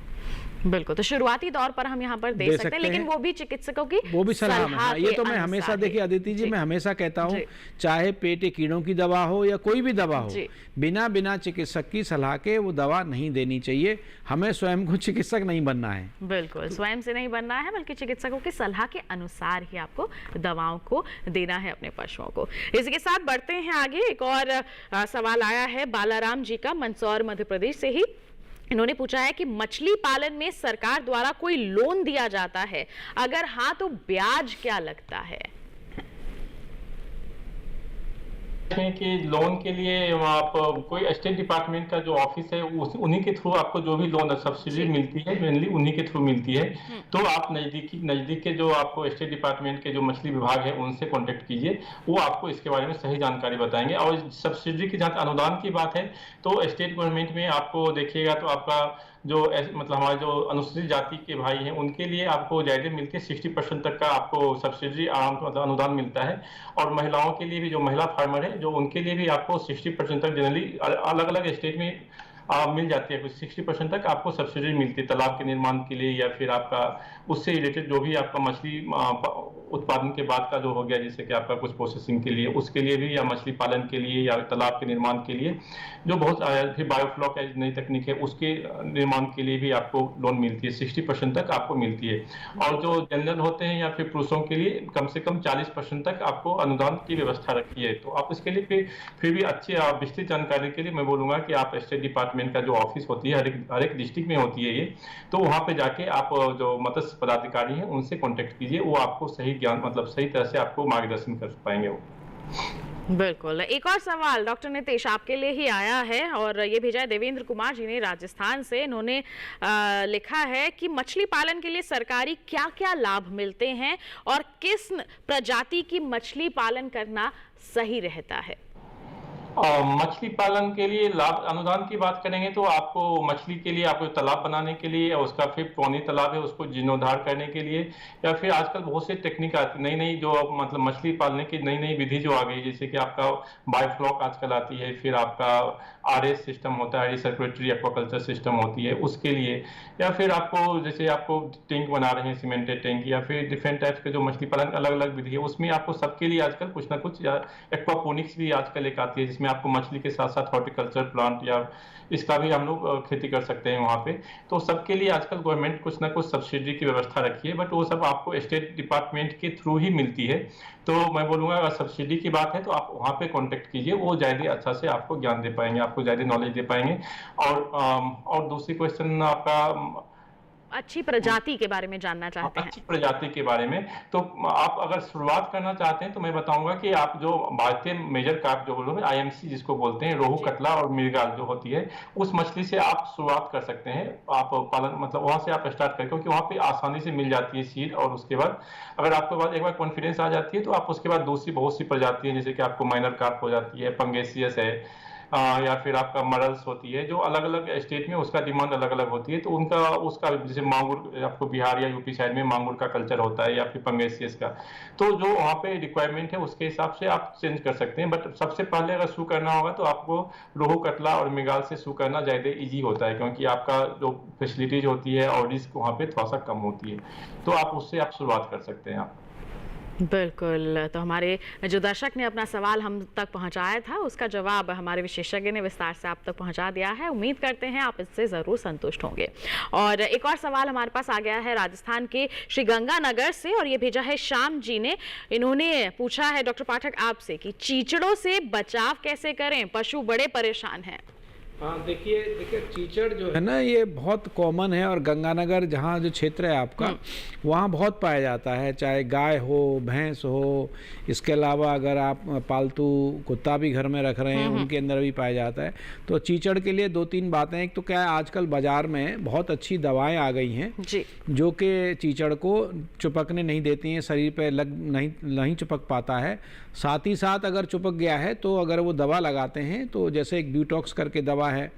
बिल्कुल, तो शुरुआती दौर पर हम यहाँ पर दे सकते हैं, लेकिन वो भी चिकित्सकों की वो भी सलाह में। हाँ, ये तो मैं हमेशा देखिए अदिति जी, मैं हमेशा कहता हूँ चाहे पेट के कीड़ों की दवा हो या कोई भी दवा हो, बिना चिकित्सक की सलाह के वो दवा नहीं देनी चाहिए। हमें स्वयं को चिकित्सक नहीं बनना है। बिल्कुल, स्वयं से नहीं बनना है, बल्कि चिकित्सकों की सलाह के अनुसार ही आपको दवाओं को देना है अपने पशुओं को। इसी के साथ बढ़ते हैं आगे। एक और सवाल आया है बालाराम जी का, मंदसौर मध्य प्रदेश से ही। इन्होंने पूछा है कि मछली पालन में सरकार द्वारा कोई लोन दिया जाता है, अगर हाँ तो ब्याज क्या लगता है? हैं कि लोन के लिए आप कोई स्टेट डिपार्टमेंट का जो ऑफिस है उन्हीं के थ्रू आपको जो भी लोन सब्सिडी मिलती है मेनली उन्हीं के थ्रू मिलती है। तो आप नजदीक के जो आपको स्टेट डिपार्टमेंट के जो मछली विभाग है उनसे कांटेक्ट कीजिए, वो आपको इसके बारे में सही जानकारी बताएंगे। और सब्सिडी की जहाँ अनुदान की बात है तो स्टेट गवर्नमेंट में आपको देखिएगा तो आपका जो मतलब हमारे जो अनुसूचित जाति के भाई हैं उनके लिए आपको जायदे मिलती है 60% तक का आपको सब्सिडी मतलब अनुदान मिलता है। और महिलाओं के लिए भी जो महिला फार्मर है जो उनके लिए भी आपको 60% तक जनरली अलग अलग स्टेट में मिल जाती है, कुछ 60% तक आपको सब्सिडी मिलती है तालाब के निर्माण के लिए या फिर आपका उससे रिलेटेड जो भी आपका मछली उत्पादन के बाद का जो हो गया जैसे कि आपका कुछ प्रोसेसिंग के लिए उसके लिए भी या मछली पालन के लिए या तालाब के निर्माण के लिए जो बहुत फिर बायोफ्लॉक या नई तकनीक है उसके निर्माण के लिए भी आपको लोन मिलती है, 60% तक आपको मिलती है। और जो जनरल होते हैं या फिर पुरुषों के लिए कम से कम 40% तक आपको अनुदान की व्यवस्था रखी है। तो आप इसके लिए फिर भी अच्छी विस्तृत जानकारी के लिए मैं बोलूंगा कि आप स्टेट डिपार्टमेंट का जो ऑफिस होती है हर एक डिस्ट्रिक्ट में होती है ये, तो वहां पे जाके आप जो मत्स्य पदाधिकारी हैं उनसे कांटेक्ट कीजिए, वो आपको सही ज्ञान मतलब सही तरह से आपको मार्गदर्शन कर पाएंगे वो। बिल्कुल। एक और सवाल डॉक्टर नितेश आपके लिए ही आया है और ये भेजा है देवेंद्र कुमार जी ने राजस्थान से। इन्होंने लिखा है कि मछली पालन के लिए सरकारी क्या-क्या लाभ मिलते हैं और किस प्रजाति की मछली पालन करना सही रहता है? मछली पालन के लिए लाभ अनुदान की बात करेंगे तो आपको मछली के लिए आपको तालाब बनाने के लिए उसका फिर पानी तालाब है उसको जीर्णोद्धार करने के लिए या फिर आजकल बहुत से टेक्निक आती नई जो मतलब मछली पालने की नई विधि जो आ गई जैसे कि आपका बायोफ्लॉक आजकल आती है, फिर आपका RS सिस्टम होता है रिसर्कुलेटरी एक्वाकल्चर सिस्टम होती है उसके लिए, या फिर आपको जैसे आपको टैंक बना रहे हैं सीमेंटेड टैंक या फिर डिफरेंट टाइप्स के जो मछली पालन अलग अलग विधि है उसमें आपको सबके लिए आजकल कुछ ना कुछ एक्वापोनिक्स भी आजकल एक आती है जिसमें आपको मछली के साथ साथ हॉर्टिकल्चर प्लांट या इसका भी हम लोग खेती कर सकते हैं वहाँ पे। तो सबके लिए आजकल गवर्नमेंट कुछ ना कुछ सब्सिडी की व्यवस्था रखी है बट वो सब आपको स्टेट डिपार्टमेंट के थ्रू ही मिलती है। तो मैं बोलूँगा अगर सब्सिडी की बात है तो आप वहाँ पे कांटेक्ट कीजिए, वो ज़्यादा अच्छा से आपको ज्ञान दे पाएंगे, आपको ज़्यादा नॉलेज दे पाएंगे। और दूसरी क्वेश्चन आपका अच्छी प्रजाति के बारे में जानना चाहते हैं। अच्छी प्रजाति के बारे में तो आप अगर शुरुआत करना चाहते हैं तो मैं बताऊंगा कि आप जो भारतीय मेजर कार्प जो बोलोगे IMC जिसको बोलते हैं, रोहू कतला और मृगल जो होती है उस मछली से आप शुरुआत कर सकते हैं। आप पालन मतलब वहां से आप स्टार्ट करें क्योंकि वहां पे आसानी से मिल जाती है सीड और उसके बाद अगर आपके पास एक बार कॉन्फिडेंस आ जाती है तो आप उसके बाद दूसरी बहुत सी प्रजाति है जैसे कि आपको माइनर कार्प हो जाती है, पंगेसियस है या फिर आपका मरल्स होती है जो अलग अलग स्टेट में उसका डिमांड अलग अलग होती है। तो उनका उसका जैसे मांगुर आपको बिहार या यूपी साइड में मांगुर का कल्चर होता है या फिर पंगेसियस का, तो जो वहाँ पे रिक्वायरमेंट है उसके हिसाब से आप चेंज कर सकते हैं। बट सबसे पहले अगर शुरू करना होगा तो आपको रोहू कतला और मृगल से शुरू करना ज़्यादा ईजी होता है क्योंकि आपका जो फैसिलिटीज होती है और रिस्क वहाँ पे थोड़ा सा कम होती है, तो आप उससे आप शुरुआत कर सकते हैं। बिल्कुल। तो हमारे जो दर्शक ने अपना सवाल हम तक पहुंचाया था उसका जवाब हमारे विशेषज्ञ ने विस्तार से आप तक पहुंचा दिया है। उम्मीद करते हैं आप इससे ज़रूर संतुष्ट होंगे। और एक और सवाल हमारे पास आ गया है राजस्थान के श्री गंगानगर से और ये भेजा है श्याम जी ने। इन्होंने पूछा है डॉक्टर पाठक आपसे कि चीचड़ों से बचाव कैसे करें, पशु बड़े परेशान हैं। हाँ देखिए चीचड़ जो है ना ये बहुत कॉमन है और गंगानगर जहाँ जो क्षेत्र है आपका वहाँ बहुत पाया जाता है, चाहे गाय हो भैंस हो, इसके अलावा अगर आप पालतू कुत्ता भी घर में रख रहे हैं उनके अंदर भी पाया जाता है। तो चीचड़ के लिए 2-3 बातें, एक तो क्या है आजकल बाजार में बहुत अच्छी दवाएं आ गई हैं जो कि चीचड़ को चिपकने नहीं देती हैं, शरीर पे नहीं चिपक पाता है। साथ ही साथ अगर चिपक गया है तो अगर वो दवा लगाते हैं तो जैसे एक ब्यूटॉक्स करके दवा है,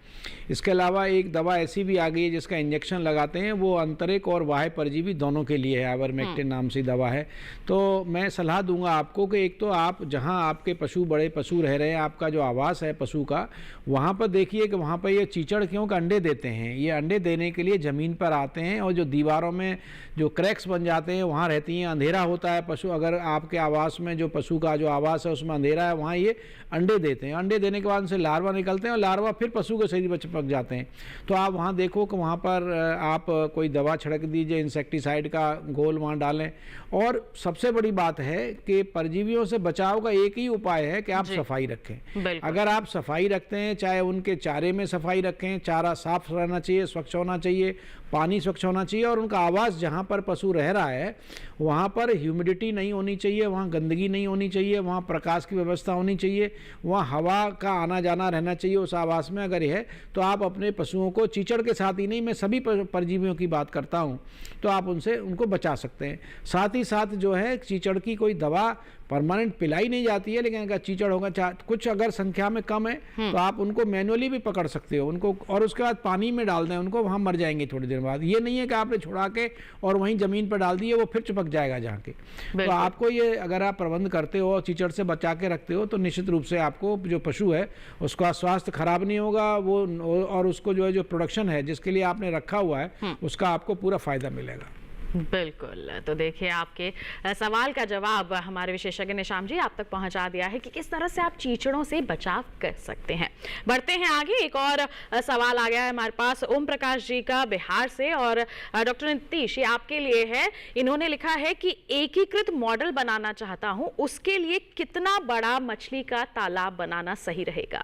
इसके अलावा एक दवा ऐसी भी आ गई है जिसका इंजेक्शन लगाते हैं, वो आंतरिक और बाह्य परजीवी दोनों के लिए है, आइवरमेक्टिन नाम से दवा है। तो मैं सलाह दूंगा आपको कि एक तो आप जहां आपके बड़े पशु रह रहे हैं, आपका जो आवास है पशु का, वहां पर देखिए कि वहां पर ये चीचड़ क्यों अंडे देते हैं। ये अंडे देने के लिए ज़मीन पर आते हैं और जो दीवारों में जो क्रैक्स बन जाते हैं वहाँ रहती हैं, अंधेरा होता है पशु, अगर आपके आवास में जो पशु का जो आवास है उसमें अंधेरा है वहाँ ये अंडे देते हैं। अंडे देने के बाद उनसे लार्वा निकलते हैं और लार्वा फिर पशु के शरीर पर चिपक जाते हैं। तो आप वहाँ देखो कि वहाँ पर आप कोई दवा छिड़क दीजिए, इंसेक्टिसाइड का घोल वहाँ डालें। और सबसे बड़ी बात है कि परजीवियों से बचाव का एक ही उपाय है कि आप सफाई रखें। अगर आप सफाई रखते हैं, चाहे उनके चारे में सफाई रखें, चारा साफ रहना चाहिए, स्वच्छ होना चाहिए, पानी स्वच्छ होना चाहिए, और उनका आवास जहाँ पर पशु रह रहा है वहाँ पर ह्यूमिडिटी नहीं होनी चाहिए, वहाँ गंदगी नहीं होनी चाहिए, वहाँ प्रकाश की व्यवस्था होनी चाहिए, वहाँ हवा का आना जाना रहना चाहिए उस आवास में। अगर है तो आप अपने पशुओं को चीचड़ के साथ ही नहीं, मैं सभी परजीवियों की बात करता हूँ, तो आप उनको बचा सकते हैं। साथ ही साथ जो है चीचड़ की कोई दवा परमानेंट पिलाई नहीं जाती है, लेकिन अगर कीचड़ होगा कुछ अगर संख्या में कम है तो आप उनको मैनुअली भी पकड़ सकते हो उनको, और उसके बाद पानी में डाल दें उनको, वहाँ मर जाएंगे थोड़ी देर बाद। ये नहीं है कि आपने छुड़ा के और वहीं ज़मीन पर डाल दिए वो फिर चिपक जाएगा जाके। तो आपको ये अगर आप प्रबंध करते हो और कीचड़ से बचा के रखते हो तो निश्चित रूप से आपको जो पशु है उसका स्वास्थ्य खराब नहीं होगा, वो और उसको जो है जो प्रोडक्शन है जिसके लिए आपने रखा हुआ है उसका आपको पूरा फायदा मिलेगा। बिल्कुल। तो देखिए आपके सवाल का जवाब हमारे विशेषज्ञ ने श्याम जी आप तक पहुंचा दिया है कि किस तरह से आप चीचड़ों से बचाव कर सकते हैं। बढ़ते हैं आगे, एक और सवाल आ गया है हमारे पास ओम प्रकाश जी का बिहार से, और डॉक्टर नीतीश ये आपके लिए है। इन्होंने लिखा है कि एकीकृत मॉडल बनाना चाहता हूं, उसके लिए कितना बड़ा मछली का तालाब बनाना सही रहेगा?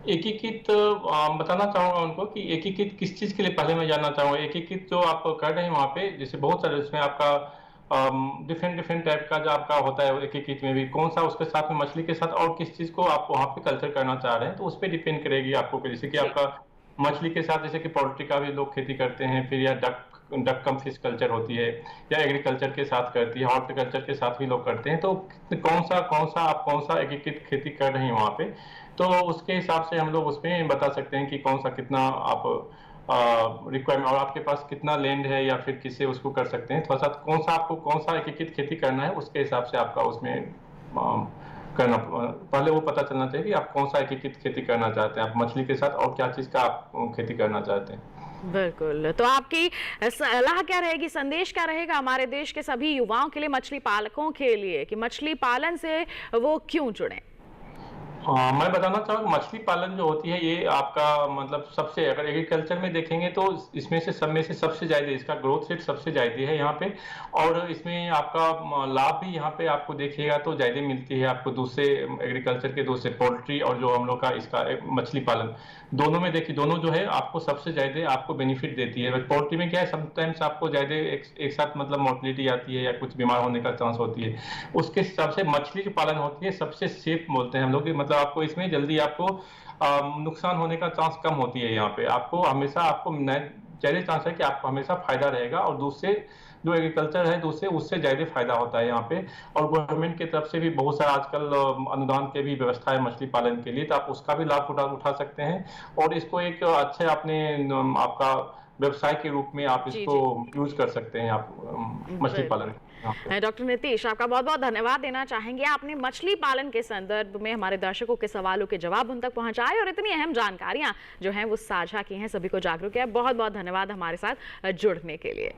एकीकृत बताना चाहूंगा उनको कि एकीकृत किस चीज के लिए पहले मैं जानना चाहूंगा। एकीकृत जो आप कर रहे हैं वहाँ पे, जैसे बहुत सारे उसमें आपका डिफरेंट टाइप का जो आपका होता है एकीकृत में भी, कौन सा उसके साथ में मछली के साथ और किस चीज को आप वहाँ पे कल्चर करना चाह रहे हैं, तो उस पर डिपेंड करेगी आपको। जैसे कि आपका मछली के साथ जैसे कि पोल्ट्री का भी लोग खेती करते हैं, फिर या डक कम फिश कल्चर होती है, या एग्रीकल्चर के साथ करती है, हॉर्टिकल्चर के साथ भी लोग करते हैं। तो कौन सा एकीकृत खेती कर रहे हैं वहाँ पे, तो उसके हिसाब से हम लोग उसमें बता सकते हैं कि कौन सा कितना आप रिक्वायरमेंट और आपके पास कितना लैंड है या फिर किससे उसको कर सकते हैं। थोड़ा सा कौन सा एकीकृत खेती करना है उसके हिसाब से आपका उसमें करना, पहले वो पता चलना चाहिए कि आप कौन सा एकीकृत खेती करना चाहते हैं, आप मछली के साथ और क्या चीज का आप खेती करना चाहते हैं। बिल्कुल। तो आपकी सलाह क्या रहेगी, संदेश क्या रहेगा हमारे देश के सभी युवाओं के लिए, मछली पालकों के लिए, कि मछली पालन से वो क्यों जुड़े? मैं बताना चाहूँगा मछली पालन जो होती है ये आपका मतलब सबसे, अगर एग्रीकल्चर में देखेंगे तो इसमें से सब में से सबसे ज़्यादा इसका ग्रोथ रेट सबसे ज़्यादा है यहाँ पे, और इसमें आपका लाभ भी यहाँ पे आपको देखिएगा तो ज़्यादा मिलती है आपको दूसरे एग्रीकल्चर के, दूसरे पोल्ट्री और जो हम लोग का इसका मछली पालन, दोनों में देखिए दोनों जो है आपको सबसे ज़्यादा आपको बेनिफिट देती है। पोल्ट्री में क्या है, समटाइम्स आपको ज़्यादा एक साथ मतलब मोर्टिलिटी आती है या कुछ बीमार होने का चांस होती है, उसके हिसाब से मछली जो पालन होती है सबसे सेफ बोलते हैं हम लोग, मतलब आपको इसमें जल्दी आपको नुकसान होने का चांस कम होती है। यहाँ पे आपको हमेशा आपको ज्यादा चांस है कि आपको हमेशा फायदा रहेगा, और दूसरे जो एग्रीकल्चर है दूसरे उससे ज्यादा फायदा होता है यहाँ पे। और गवर्नमेंट की तरफ से भी बहुत सारा आजकल अनुदान के भी व्यवस्था है मछली पालन के लिए, तो आप उसका भी लाभ उठा सकते हैं, और इसको एक अच्छे अपने आपका व्यवसाय के रूप में आप इसको यूज कर सकते हैं आप मछली पालन। डॉक्टर नीतीश आपका बहुत बहुत धन्यवाद देना चाहेंगे, आपने मछली पालन के संदर्भ में हमारे दर्शकों के सवालों के जवाब उन तक पहुंचाए और इतनी अहम जानकारियां जो हैं वो साझा की हैं, सभी को जागरूक किया। बहुत बहुत धन्यवाद हमारे साथ जुड़ने के लिए।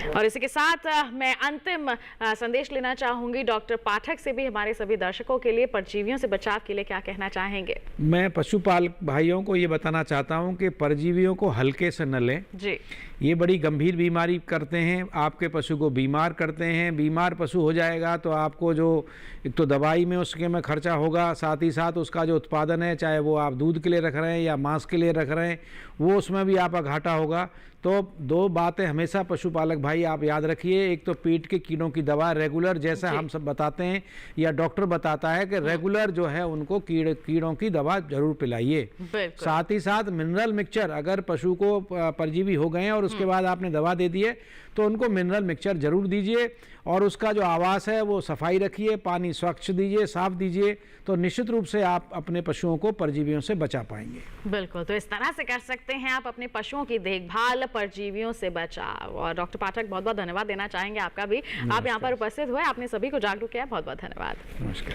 और इसी के साथ मैं अंतिम संदेश लेना चाहूंगी डॉक्टर पाठक से भी, हमारे सभी दर्शकों के लिए परजीवियों से बचाव के लिए क्या कहना चाहेंगे? मैं पशुपालक भाइयों को ये बताना चाहता हूँ कि परजीवियों को हल्के से न लें जी। ये बड़ी गंभीर बीमारी करते हैं, आपके पशु को बीमार करते हैं। बीमार पशु हो जाएगा तो आपको जो एक तो दवाई में उसके में खर्चा होगा, साथ ही साथ उसका जो उत्पादन है, चाहे वो आप दूध के लिए रख रहे हैं या मांस के लिए रख रहे हैं, वो उसमें भी आपका घाटा होगा। तो दो बातें हमेशा पशुपालक भाई आप याद रखिए, एक तो पेट के कीड़ों की दवा रेगुलर, जैसा हम सब बताते हैं या डॉक्टर बताता है कि रेगुलर जो है उनको कीड़ों की दवा जरूर पिलाइए। साथ ही साथ मिनरल मिक्सचर, अगर पशु को परजीवी हो गए हैं और उसके बाद आपने दवा दे दी है तो उनको मिनरल मिक्सचर जरूर दीजिए, और उसका जो आवास है वो सफाई रखिए, पानी स्वच्छ दीजिए, साफ दीजिए, तो निश्चित रूप से आप अपने पशुओं को परजीवियों से बचा पाएंगे। बिल्कुल, तो इस तरह से कर सकते हैं आप अपने पशुओं की देखभाल, परजीवियों से बचाव। और डॉक्टर डॉक्टर पाठक, बहुत बहुत धन्यवाद देना चाहेंगे आपका भी, आप यहाँ पर उपस्थित हुए, आपने सभी को जागरूक किया, बहुत बहुत धन्यवाद। नमस्कार।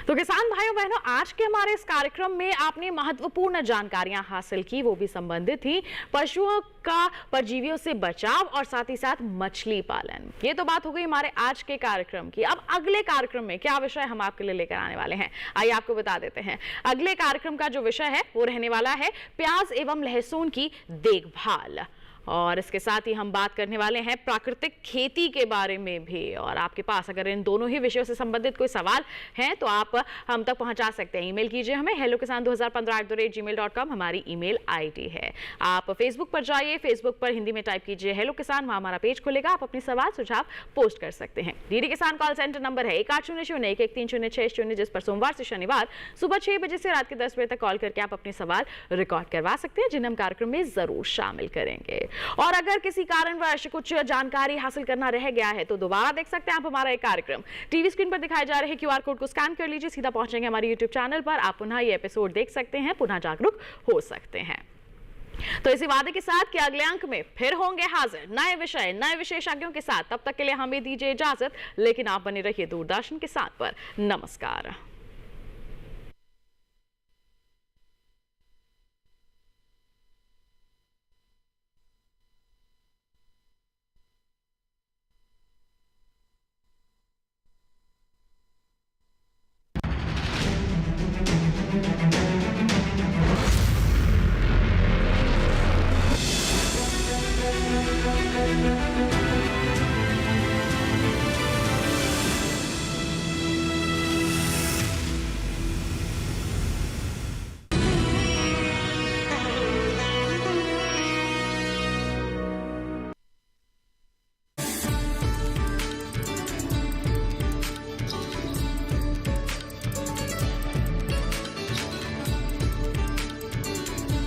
तो किसान भाइयों बहनों, आज के हमारे इस कार्यक्रम में आपने महत्वपूर्ण जानकारियां हासिल की, वो भी संबंधित थी पशुओं का परजीवियों से बचाव और साथ ही साथ मछली पालन। ये तो बात हो गई हमारे आज के कार्यक्रम की। अब अगले कार्यक्रम में क्या विषय हम आपके लिए लेकर आने वाले हैं, आइए आपको बता देते हैं। अगले कार्यक्रम का जो विषय है वो रहने वाला है प्याज एवं लहसुन की देखभाल, और इसके साथ ही हम बात करने वाले हैं प्राकृतिक खेती के बारे में भी। और आपके पास अगर इन दोनों ही विषयों से संबंधित कोई सवाल हैं तो आप हम तक पहुंचा सकते हैं। ईमेल कीजिए हमें hellokisan2015@gmail.com हमारी ईमेल आईडी है। आप फेसबुक पर जाइए, फेसबुक पर हिंदी में टाइप कीजिए हेलो किसान, वहां हमारा पेज खुलेगा, आप अपने सवाल सुझाव पोस्ट कर सकते हैं। डीडी किसान कॉल सेंटर नंबर है 1800-113-0660, जिस पर सोमवार से शनिवार सुबह 6 बजे से रात के 10 बजे तक कॉल करके आप अपने सवाल रिकॉर्ड करवा सकते हैं, जिन्हें हम कार्यक्रम में जरूर शामिल करेंगे। और अगर किसी कारणवश कुछ जानकारी हासिल करना रह गया है तो दोबारा देख सकते हैं आप हमारा एक कार्यक्रम। टीवी स्क्रीन पर दिखाए जा रहे क्यूआर कोड को स्कैन कर लीजिए, सीधा पहुंचेंगे हमारे यूट्यूब चैनल पर, आप पुनः ये एपिसोड देख सकते हैं, पुनः जागरूक हो सकते हैं। तो इसी वादे के साथ कि अगले अंक में फिर होंगे हाजिर नए विषय, नए विशेषज्ञों के साथ, तब तक के लिए हमें दीजिए इजाजत, लेकिन आप बने रहिए दूरदर्शन के साथ पर। नमस्कार।